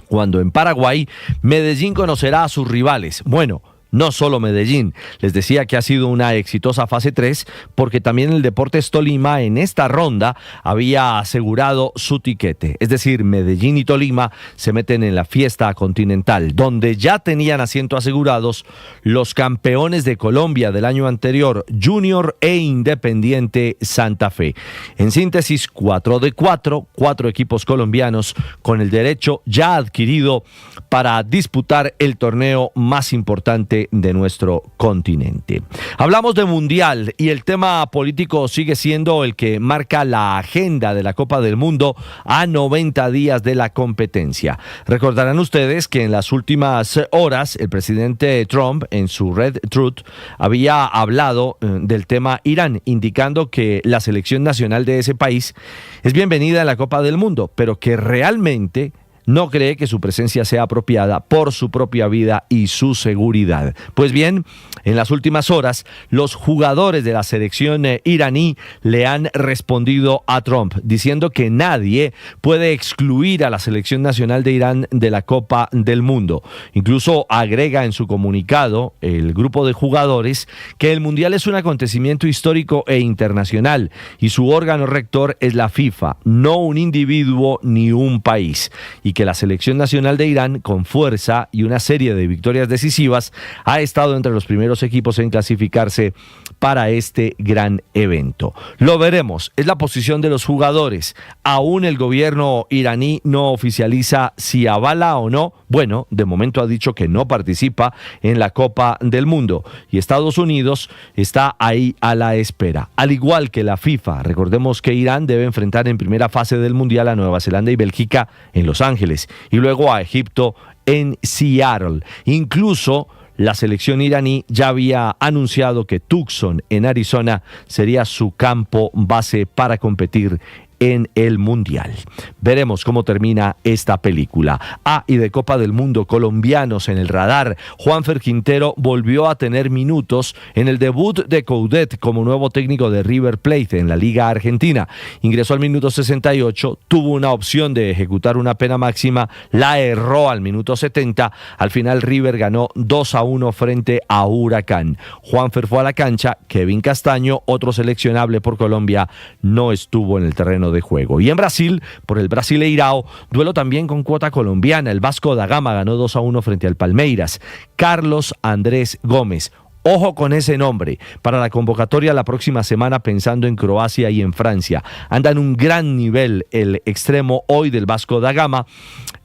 cuando en Paraguay Medellín conocerá a sus rivales. Bueno, no solo Medellín. Les decía que ha sido una exitosa fase 3 porque también el Deportes Tolima en esta ronda había asegurado su tiquete. Es decir, Medellín y Tolima se meten en la fiesta continental, donde ya tenían asiento asegurados los campeones de Colombia del año anterior, Junior e Independiente Santa Fe. En síntesis, 4 de 4, 4 equipos colombianos con el derecho ya adquirido para disputar el torneo más importante de nuestro continente. Hablamos de Mundial y el tema político sigue siendo el que marca la agenda de la Copa del Mundo a 90 días de la competencia. Recordarán ustedes que en las últimas horas el presidente Trump en su Red Truth había hablado del tema Irán, indicando que la selección nacional de ese país es bienvenida a la Copa del Mundo, pero que realmente no cree que su presencia sea apropiada por su propia vida y su seguridad. Pues bien, en las últimas horas, los jugadores de la selección iraní le han respondido a Trump, diciendo que nadie puede excluir a la selección nacional de Irán de la Copa del Mundo. Incluso agrega en su comunicado el grupo de jugadores que el Mundial es un acontecimiento histórico e internacional y su órgano rector es la FIFA, no un individuo ni un país. Y y que la selección nacional de Irán, con fuerza y una serie de victorias decisivas, ha estado entre los primeros equipos en clasificarse para este gran evento. Lo veremos, es la posición de los jugadores. Aún el gobierno iraní no oficializa si avala o no. Bueno, de momento ha dicho que no participa en la Copa del Mundo y Estados Unidos está ahí a la espera. Al igual que la FIFA, recordemos que Irán debe enfrentar en primera fase del Mundial a Nueva Zelanda y Bélgica en Los Ángeles y luego a Egipto en Seattle. Incluso la selección iraní ya había anunciado que Tucson, en Arizona, sería su campo base para competir en el Mundial. Veremos cómo termina esta película. Y de Copa del Mundo, colombianos en el radar. Juanfer Quintero volvió a tener minutos en el debut de Coudet como nuevo técnico de River Plate en la Liga Argentina. Ingresó al minuto 68, tuvo una opción de ejecutar una pena máxima, la erró al minuto 70. Al final River ganó 2-1 frente a Huracán. Juanfer fue a la cancha, Kevin Castaño, otro seleccionable por Colombia, no estuvo en el terreno de juego. Y en Brasil, por el Brasileirao, duelo también con cuota colombiana. El Vasco da Gama ganó 2-1 frente al Palmeiras. Carlos Andrés Gómez. Ojo con ese nombre para la convocatoria la próxima semana, pensando en Croacia y en Francia. Anda en un gran nivel el extremo hoy del Vasco da Gama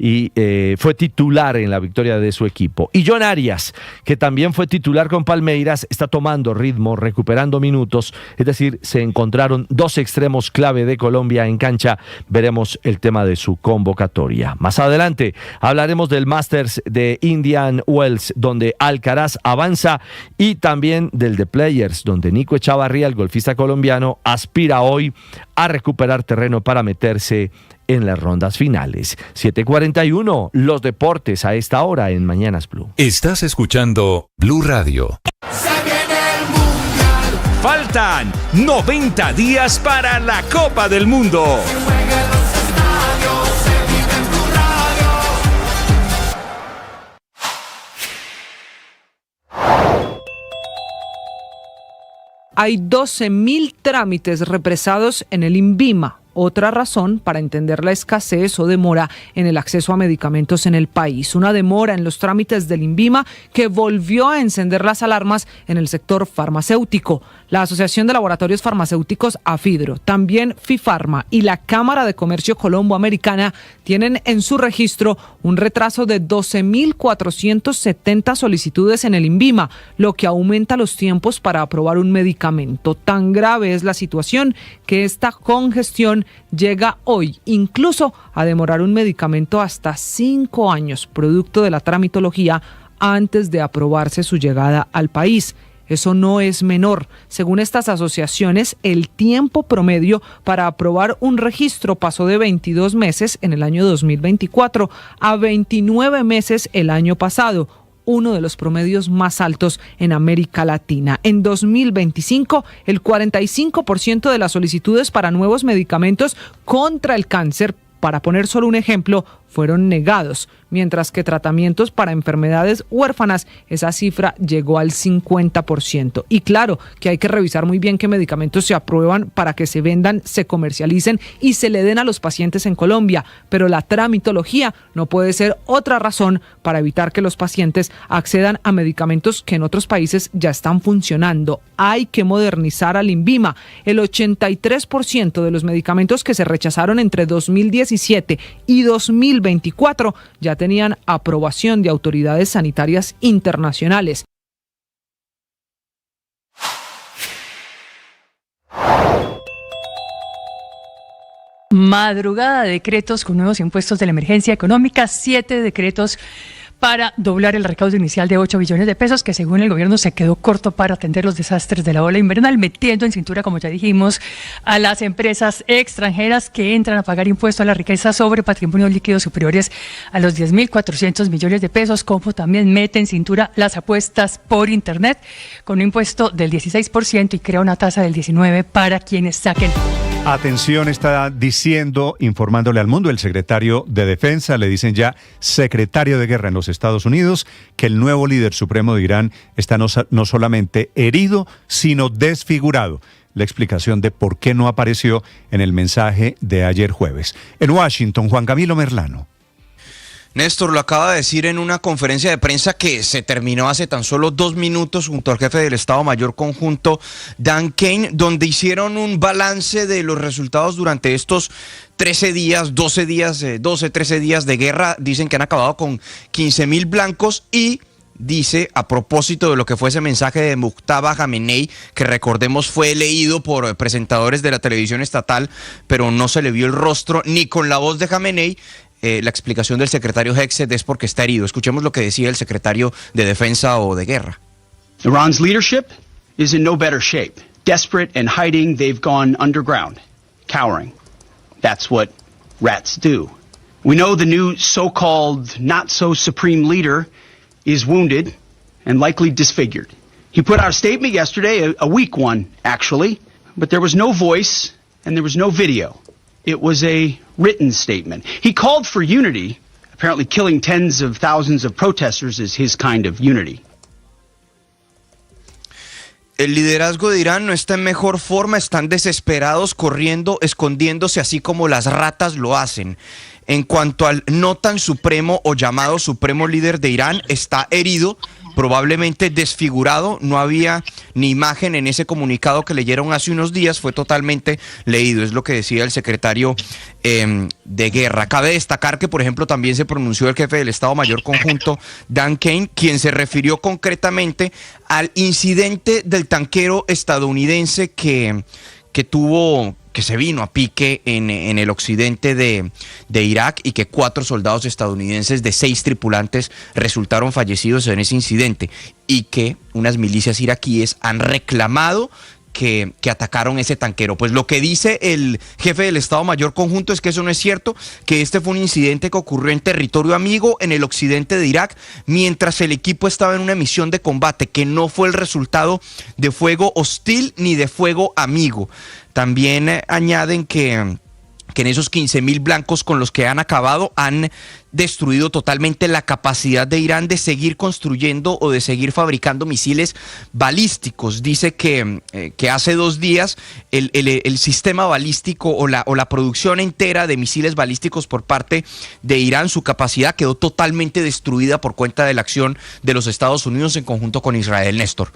y fue titular en la victoria de su equipo. Y John Arias, que también fue titular con Palmeiras, está tomando ritmo, recuperando minutos. Es decir, se encontraron dos extremos clave de Colombia en cancha. Veremos el tema de su convocatoria. Más adelante hablaremos del Masters de Indian Wells, donde Alcaraz avanza, y también del The Players, donde Nico Echavarría, el golfista colombiano, aspira hoy a recuperar terreno para meterse en las rondas finales. 7:41, los deportes a esta hora en Mañanas Blue. Estás escuchando Blue Radio. Faltan 90 días para la Copa del Mundo. Hay 12.000 trámites represados en el INVIMA. Otra razón para entender la escasez o demora en el acceso a medicamentos en el país. Una demora en los trámites del INVIMA que volvió a encender las alarmas en el sector farmacéutico. La Asociación de Laboratorios Farmacéuticos AFIDRO, también FIFARMA y la Cámara de Comercio Colombo-Americana tienen en su registro un retraso de 12.470 solicitudes en el INVIMA, lo que aumenta los tiempos para aprobar un medicamento. Tan grave es la situación que esta congestión llega hoy incluso a demorar un medicamento hasta 5 años, producto de la tramitología antes de aprobarse su llegada al país. Eso no es menor. Según estas asociaciones, el tiempo promedio para aprobar un registro pasó de 22 meses en el año 2024 a 29 meses el año pasado, uno de los promedios más altos en América Latina. En 2025, el 45% de las solicitudes para nuevos medicamentos contra el cáncer, para poner solo un ejemplo, fueron negados, mientras que tratamientos para enfermedades huérfanas, esa cifra llegó al 50%. Y claro que hay que revisar muy bien qué medicamentos se aprueban para que se vendan, se comercialicen y se le den a los pacientes en Colombia, pero la tramitología no puede ser otra razón para evitar que los pacientes accedan a medicamentos que en otros países ya están funcionando. Hay que modernizar al INVIMA. El 83% de los medicamentos que se rechazaron entre 2017 y 2024 ya tenían aprobación de autoridades sanitarias internacionales. Madrugada de decretos con nuevos impuestos de la emergencia económica, 7 decretos para doblar el recaudo inicial de 8 billones de pesos, que según el gobierno se quedó corto para atender los desastres de la ola invernal, metiendo en cintura, como ya dijimos, a las empresas extranjeras que entran a pagar impuesto a la riqueza sobre patrimonios líquidos superiores a los 10.400 millones de pesos, como también mete en cintura las apuestas por Internet con un impuesto del 16% y crea una tasa del 19% para quienes saquen. Atención, está diciendo, informándole al mundo, el secretario de Defensa, le dicen ya secretario de Guerra en los Estados Unidos, que el nuevo líder supremo de Irán está no solamente herido, sino desfigurado. La explicación de por qué no apareció en el mensaje de ayer jueves. En Washington, Juan Camilo Merlano. Néstor lo acaba de decir en una conferencia de prensa que se terminó hace tan solo 2 minutos junto al jefe del Estado Mayor Conjunto, Dan Kane, donde hicieron un balance de los resultados durante estos 13 días, 13 días de guerra. Dicen que han acabado con 15.000 blancos y dice, a propósito de lo que fue ese mensaje de Mujtaba Khamenei, que recordemos fue leído por presentadores de la televisión estatal, pero no se le vio el rostro ni con la voz de Khamenei, la explicación del secretario Hegseth es porque está herido. Escuchemos lo que decía el secretario de Defensa o de Guerra. Iran's leadership is in no better shape. Desperate and hiding, they've gone underground, cowering. That's what rats do. We know the new so-called not-so-supreme leader is wounded and likely disfigured. He put out a statement yesterday, a weak one, actually, but there was no voice and there was no video. It was a written statement. He called for unity. Apparently killing tens of thousands of protesters is his kind of unity. El liderazgo de Irán no está en mejor forma, están desesperados, corriendo, escondiéndose, así como las ratas lo hacen. En cuanto al no tan supremo o llamado supremo líder de Irán, está herido, probablemente desfigurado, no había ni imagen en ese comunicado que leyeron hace unos días, fue totalmente leído, es lo que decía el secretario de Guerra. Cabe destacar que, por ejemplo, también se pronunció el jefe del Estado Mayor Conjunto, Dan Kane, quien se refirió concretamente al incidente del tanquero estadounidense que se vino a pique en el occidente de Irak y que 4 soldados estadounidenses de 6 tripulantes resultaron fallecidos en ese incidente y que unas milicias iraquíes han reclamado que atacaron ese tanquero. Pues lo que dice el jefe del Estado Mayor Conjunto es que eso no es cierto, que este fue un incidente que ocurrió en territorio amigo en el occidente de Irak mientras el equipo estaba en una misión de combate, que no fue el resultado de fuego hostil ni de fuego amigo. También añaden que en esos 15.000 blancos con los que han acabado han destruido totalmente la capacidad de Irán de seguir construyendo o de seguir fabricando misiles balísticos. Dice que hace 2 días el sistema balístico o la producción entera de misiles balísticos por parte de Irán, su capacidad quedó totalmente destruida por cuenta de la acción de los Estados Unidos en conjunto con Israel. Néstor.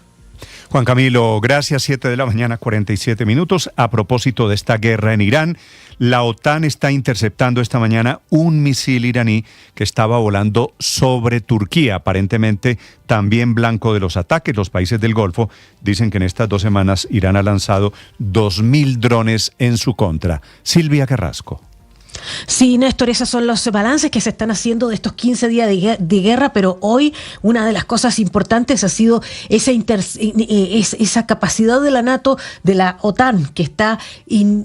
Juan Camilo, gracias. 7:47 a.m. A propósito de esta guerra en Irán, la OTAN está interceptando esta mañana un misil iraní que estaba volando sobre Turquía, aparentemente también blanco de los ataques. Los países del Golfo dicen que en estas 2 semanas Irán ha lanzado 2.000 drones en su contra. Silvia Carrasco. Sí, Néstor, esos son los balances que se están haciendo de estos 15 días de guerra, pero hoy una de las cosas importantes ha sido esa capacidad de la NATO, de la OTAN, que está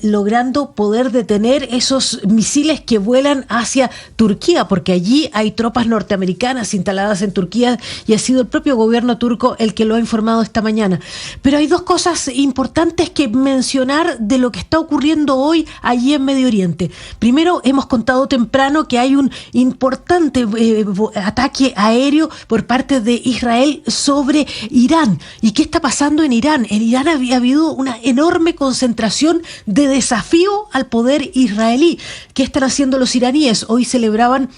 logrando poder detener esos misiles que vuelan hacia Turquía, porque allí hay tropas norteamericanas instaladas en Turquía y ha sido el propio gobierno turco el que lo ha informado esta mañana. Pero hay 2 cosas importantes que mencionar de lo que está ocurriendo hoy allí en Medio Oriente. Primero, hemos contado temprano que hay un importante ataque aéreo por parte de Israel sobre Irán. ¿Y qué está pasando en Irán? En Irán había habido una enorme concentración de desafío al poder israelí. ¿Qué están haciendo los iraníes? Hoy celebraban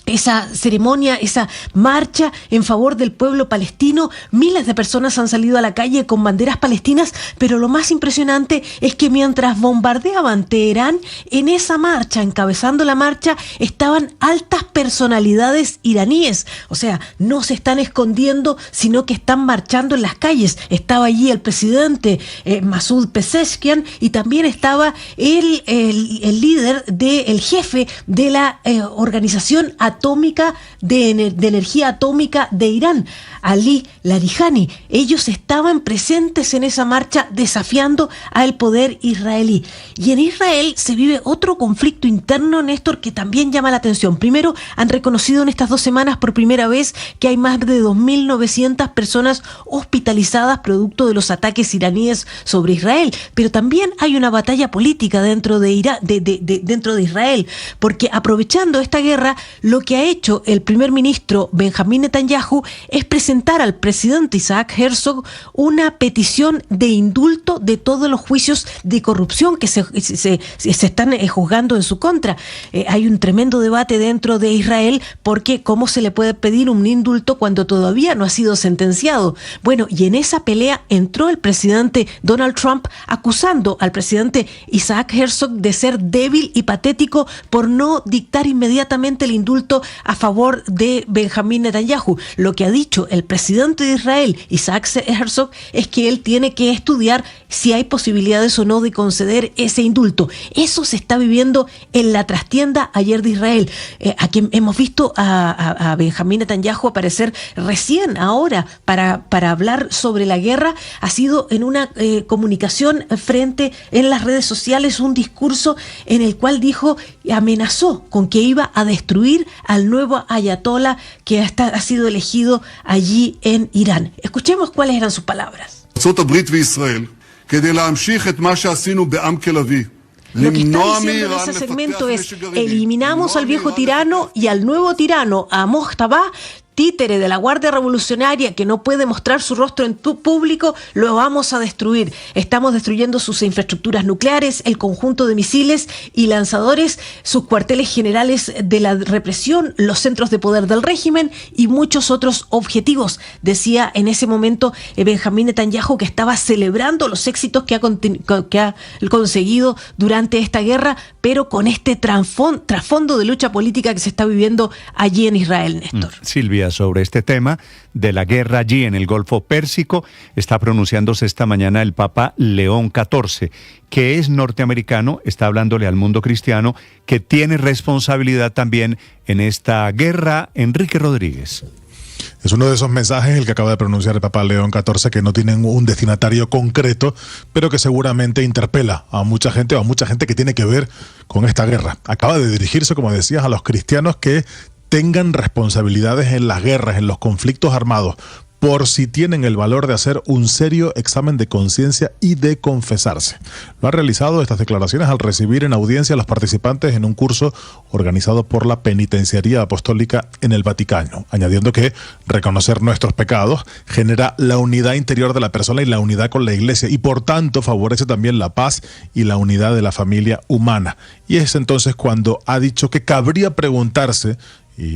esa ceremonia, esa marcha en favor del pueblo palestino. Miles de personas han salido a la calle con banderas palestinas, pero lo más impresionante es que mientras bombardeaban Teherán, en esa marcha, encabezando la marcha, estaban altas personalidades iraníes. O sea, no se están escondiendo, sino que están marchando en las calles. Estaba allí el presidente Masoud Pezeshkian y también estaba el líder, el jefe de la organización atómica de energía atómica de Irán, Ali Larijani. Ellos estaban presentes en esa marcha desafiando al poder israelí. Y en Israel se vive otro conflicto interno, Néstor, que también llama la atención. Primero, han reconocido en estas 2 semanas por primera vez que hay más de 2.900 personas hospitalizadas producto de los ataques iraníes sobre Israel. Pero también hay una batalla política dentro de Israel, porque aprovechando esta guerra, lo que ha hecho el primer ministro Benjamín Netanyahu es presentar al presidente Isaac Herzog una petición de indulto de todos los juicios de corrupción que se están juzgando en su contra. Hay un tremendo debate dentro de Israel porque cómo se le puede pedir un indulto cuando todavía no ha sido sentenciado. Bueno, y en esa pelea entró el presidente Donald Trump acusando al presidente Isaac Herzog de ser débil y patético por no dictar inmediatamente el indulto a favor de Benjamín Netanyahu. Lo que ha dicho el presidente de Israel, Isaac Herzog, es que él tiene que estudiar si hay posibilidades o no de conceder ese indulto. Eso se está viviendo en la trastienda ayer de Israel. Aquí hemos visto a Benjamín Netanyahu aparecer recién ahora para hablar sobre la guerra. Ha sido en una comunicación frente en las redes sociales, un discurso en el cual dijo, amenazó con que iba a destruir al nuevo ayatolá que ha sido elegido allí en Irán. Escuchemos cuáles eran sus palabras. Lo que está diciendo en ese segmento es: eliminamos al viejo tirano y al nuevo tirano, a Mojtaba, títere de la Guardia Revolucionaria que no puede mostrar su rostro en público, lo vamos a destruir. Estamos destruyendo sus infraestructuras nucleares, el conjunto de misiles y lanzadores, sus cuarteles generales de la represión, los centros de poder del régimen y muchos otros objetivos. Decía en ese momento Benjamín Netanyahu, que estaba celebrando los éxitos que ha conseguido durante esta guerra, pero con este trasfondo de lucha política que se está viviendo allí en Israel, Néstor. Silvia, sobre este tema de la guerra allí en el Golfo Pérsico, está pronunciándose esta mañana el Papa León XIV, que es norteamericano, está hablándole al mundo cristiano, que tiene responsabilidad también en esta guerra. Enrique Rodríguez. Es uno de esos mensajes el que acaba de pronunciar el Papa León XIV, que no tienen un destinatario concreto, pero que seguramente interpela a mucha gente, o a mucha gente que tiene que ver con esta guerra. Acaba de dirigirse, como decías, a los cristianos que tengan responsabilidades en las guerras, en los conflictos armados, por si tienen el valor de hacer un serio examen de conciencia y de confesarse. Lo ha realizado estas declaraciones al recibir en audiencia a los participantes en un curso organizado por la Penitenciaría Apostólica en el Vaticano, añadiendo que reconocer nuestros pecados genera la unidad interior de la persona y la unidad con la Iglesia, y por tanto favorece también la paz y la unidad de la familia humana. Y es entonces cuando ha dicho que cabría preguntarse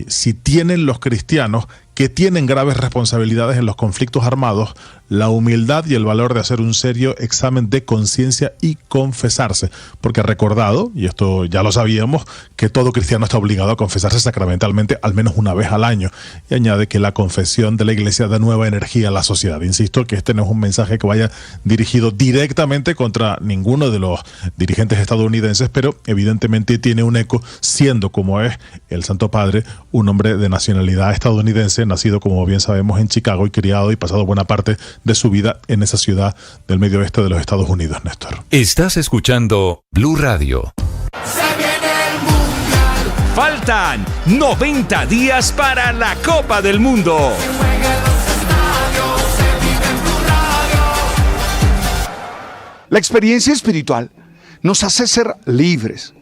si tienen los cristianos que tienen graves responsabilidades en los conflictos armados la humildad y el valor de hacer un serio examen de conciencia y confesarse. Porque ha recordado, y esto ya lo sabíamos, que todo cristiano está obligado a confesarse sacramentalmente al menos una vez al año. Y añade que la confesión de la Iglesia da nueva energía a la sociedad. Insisto que este no es un mensaje que vaya dirigido directamente contra ninguno de los dirigentes estadounidenses, pero evidentemente tiene un eco, siendo, como es el Santo Padre, un hombre de nacionalidad estadounidense, nacido, como bien sabemos, en Chicago y criado y pasado buena parte de su vida en esa ciudad del medio oeste de los Estados Unidos, Néstor. Estás escuchando Blue Radio. Faltan 90 días para la Copa del Mundo. La experiencia espiritual nos hace ser libres,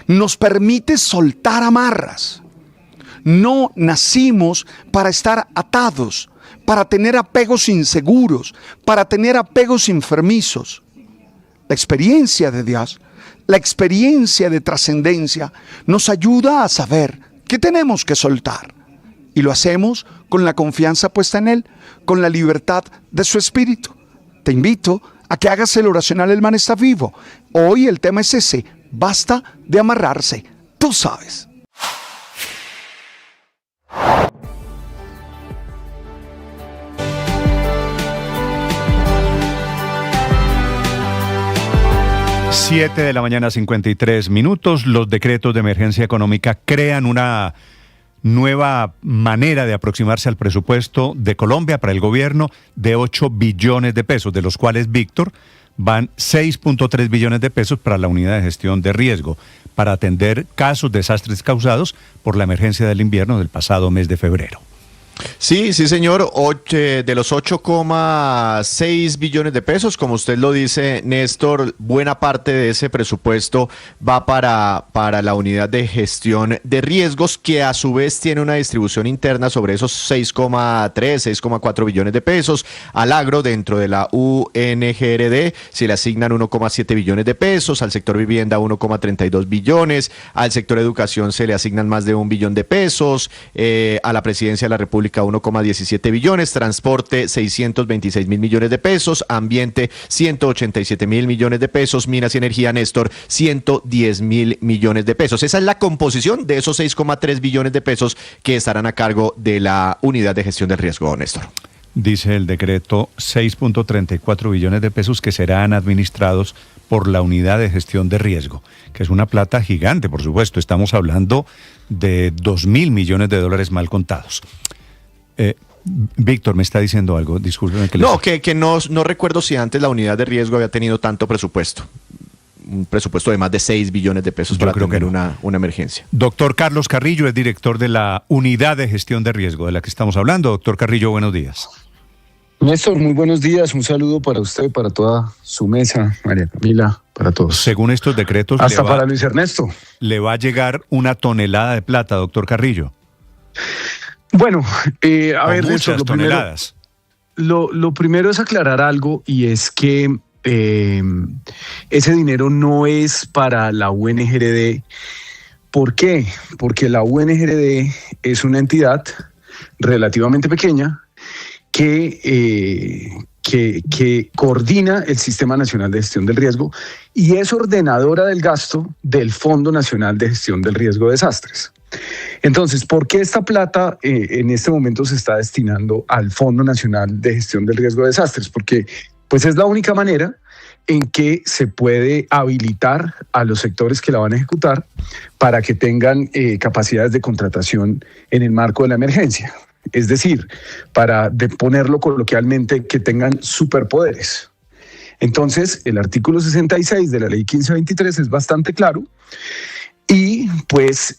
nos permite soltar amarras. No nacimos para estar atados, para tener apegos inseguros, para tener apegos enfermizos. La experiencia de Dios, la experiencia de trascendencia, nos ayuda a saber qué tenemos que soltar. Y lo hacemos con la confianza puesta en Él, con la libertad de su espíritu. Te invito a que hagas el oracional El Man está vivo. Hoy el tema es ese: basta de amarrarse. Tú sabes. Siete de la mañana, 53 minutos. Los decretos de emergencia económica crean una nueva manera de aproximarse al presupuesto de Colombia para el gobierno de 8 billones de pesos, de los cuales, Víctor, van 6.3 billones de pesos para la unidad de gestión de riesgo, para atender casos, desastres causados por la emergencia del invierno del pasado mes de febrero. Sí, señor. De los 8,6 billones de pesos, como usted lo dice, Néstor, buena parte de ese presupuesto va para la unidad de gestión de riesgos, que a su vez tiene una distribución interna sobre esos 6,3, 6,4 billones de pesos. Al agro, dentro de la UNGRD, se le asignan 1,7 billones de pesos, al sector vivienda 1,32 billones, al sector educación se le asignan más de 1 billón de pesos, a la presidencia de la República 1,17 billones, transporte 626 mil millones de pesos, ambiente 187 mil millones de pesos, minas y energía, Néstor, 110 mil millones de pesos. Esa es la composición de esos 6,3 billones de pesos que estarán a cargo de la unidad de gestión del riesgo, Néstor. Dice el decreto 6.34 billones de pesos que serán administrados por la unidad de gestión de riesgo, que es una plata gigante, por supuesto. Estamos hablando de 2.000 millones de dólares mal contados. Víctor me está diciendo algo, discúlpeme. Que no recuerdo si antes la unidad de riesgo había tenido tanto presupuesto. Un presupuesto de más de 6 billones de pesos para atender una emergencia. Doctor Carlos Carrillo es director de la unidad de gestión de riesgo de la que estamos hablando. Doctor Carrillo, buenos días. Néstor, muy buenos días. Un saludo para usted, para toda su mesa, María Camila, para todos. Según estos decretos, hasta para Luis Ernesto. Le va a llegar 1 tonelada de plata, doctor Carrillo. Bueno, a ver, Néstor, lo primero es aclarar algo, y es que ese dinero no es para la UNGRD. ¿Por qué? Porque la UNGRD es una entidad relativamente pequeña que coordina el Sistema Nacional de Gestión del Riesgo y es ordenadora del gasto del Fondo Nacional de Gestión del Riesgo de Desastres. Entonces, ¿por qué esta plata en este momento se está destinando al Fondo Nacional de Gestión del Riesgo de Desastres? Porque pues es la única manera en que se puede habilitar a los sectores que la van a ejecutar para que tengan capacidades de contratación en el marco de la emergencia. Es decir, para ponerlo coloquialmente, que tengan superpoderes. Entonces, el artículo 66 de la ley 1523 es bastante claro. Y pues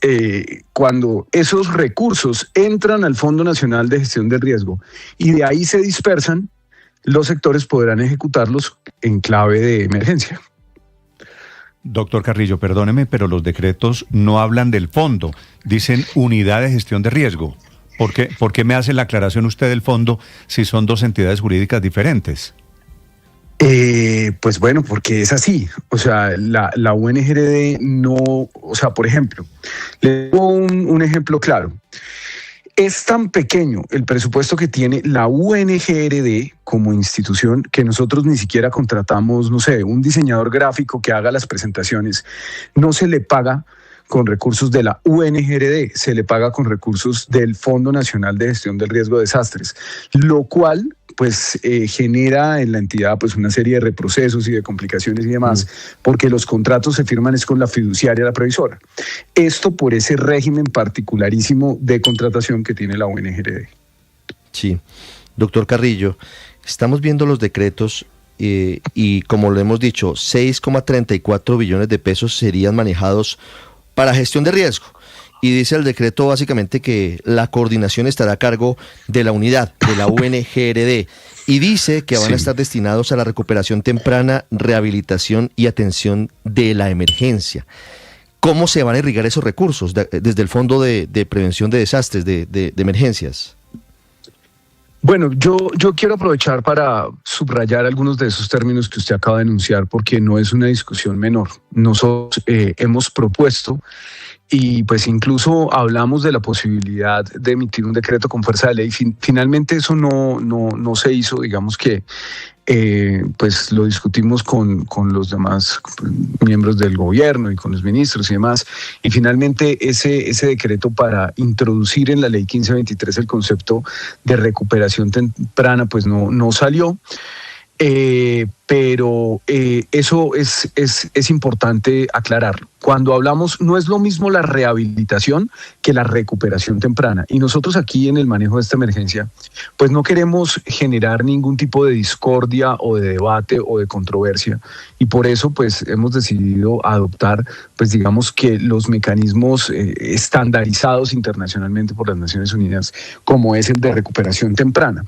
cuando esos recursos entran al Fondo Nacional de Gestión del Riesgo y de ahí se dispersan, los sectores podrán ejecutarlos en clave de emergencia. Doctor Carrillo, perdóneme, pero los decretos no hablan del fondo, dicen unidad de gestión de riesgo. ¿Por qué me hace la aclaración usted del fondo si son dos entidades jurídicas diferentes? Pues bueno, porque es así. O sea, la UNGRD no, o sea, por ejemplo, le doy un ejemplo claro. Es tan pequeño el presupuesto que tiene la UNGRD como institución que nosotros ni siquiera contratamos, no sé, un diseñador gráfico que haga las presentaciones. No se le paga con recursos de la UNGRD, se le paga con recursos del Fondo Nacional de Gestión del Riesgo de Desastres, lo cual pues genera en la entidad pues una serie de reprocesos y de complicaciones y demás, porque los contratos se firman es con la fiduciaria, la previsora. Esto por ese régimen particularísimo de contratación que tiene la UNGRD. Sí, doctor Carrillo, estamos viendo los decretos y como lo hemos dicho, 6,34 billones de pesos serían manejados para gestión de riesgo. Y dice el decreto básicamente que la coordinación estará a cargo de la unidad, de la UNGRD. Y dice que van a estar destinados a la recuperación temprana, rehabilitación y atención de la emergencia. ¿Cómo se van a irrigar esos recursos desde el Fondo de Prevención de Desastres, de Emergencias? Bueno, yo quiero aprovechar para subrayar algunos de esos términos que usted acaba de enunciar, porque no es una discusión menor. Nosotros hemos propuesto y pues incluso hablamos de la posibilidad de emitir un decreto con fuerza de ley. Finalmente eso no se hizo, digamos que pues lo discutimos con los demás miembros del gobierno y con los ministros y demás, y finalmente ese decreto para introducir en la ley 1523 el concepto de recuperación temprana pues no salió. Pero eso es importante aclararlo. Cuando hablamos, no es lo mismo la rehabilitación que la recuperación temprana. Y nosotros aquí en el manejo de esta emergencia, pues no queremos generar ningún tipo de discordia o de debate o de controversia. Y por eso pues hemos decidido adoptar, pues digamos que los mecanismos estandarizados internacionalmente por las Naciones Unidas, como es el de recuperación temprana.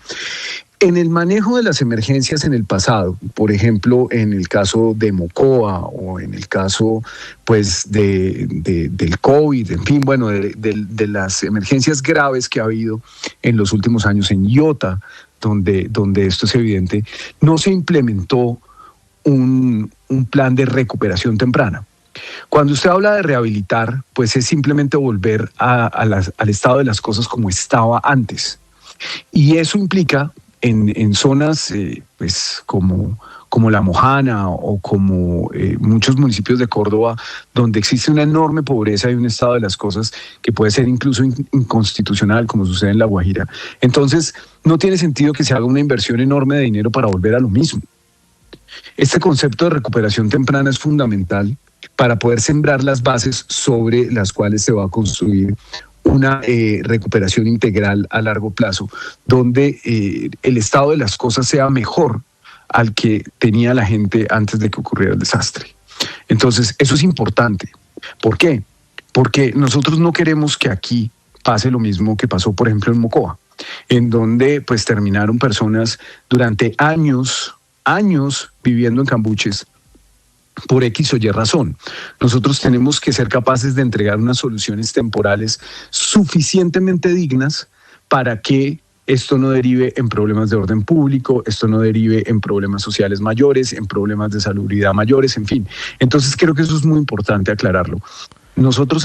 En el manejo de las emergencias en el pasado, por ejemplo, en el caso de Mocoa o en el caso pues del COVID, en fin, bueno, de las emergencias graves que ha habido en los últimos años en Iota, donde esto es evidente, no se implementó un plan de recuperación temprana. Cuando usted habla de rehabilitar, pues es simplemente volver al estado de las cosas como estaba antes. Y eso implica en zonas pues como La Mojana o como muchos municipios de Córdoba, donde existe una enorme pobreza y un estado de las cosas que puede ser incluso inconstitucional, como sucede en La Guajira. Entonces, no tiene sentido que se haga una inversión enorme de dinero para volver a lo mismo. Este concepto de recuperación temprana es fundamental para poder sembrar las bases sobre las cuales se va a construir una recuperación integral a largo plazo, donde el estado de las cosas sea mejor al que tenía la gente antes de que ocurriera el desastre. Entonces, eso es importante. ¿Por qué? Porque nosotros no queremos que aquí pase lo mismo que pasó, por ejemplo, en Mocoa, en donde pues terminaron personas durante años viviendo en cambuches por X o Y razón. Nosotros tenemos que ser capaces de entregar unas soluciones temporales suficientemente dignas para que esto no derive en problemas de orden público, esto no derive en problemas sociales mayores, en problemas de salubridad mayores, en fin. Entonces creo que eso es muy importante aclararlo. Nosotros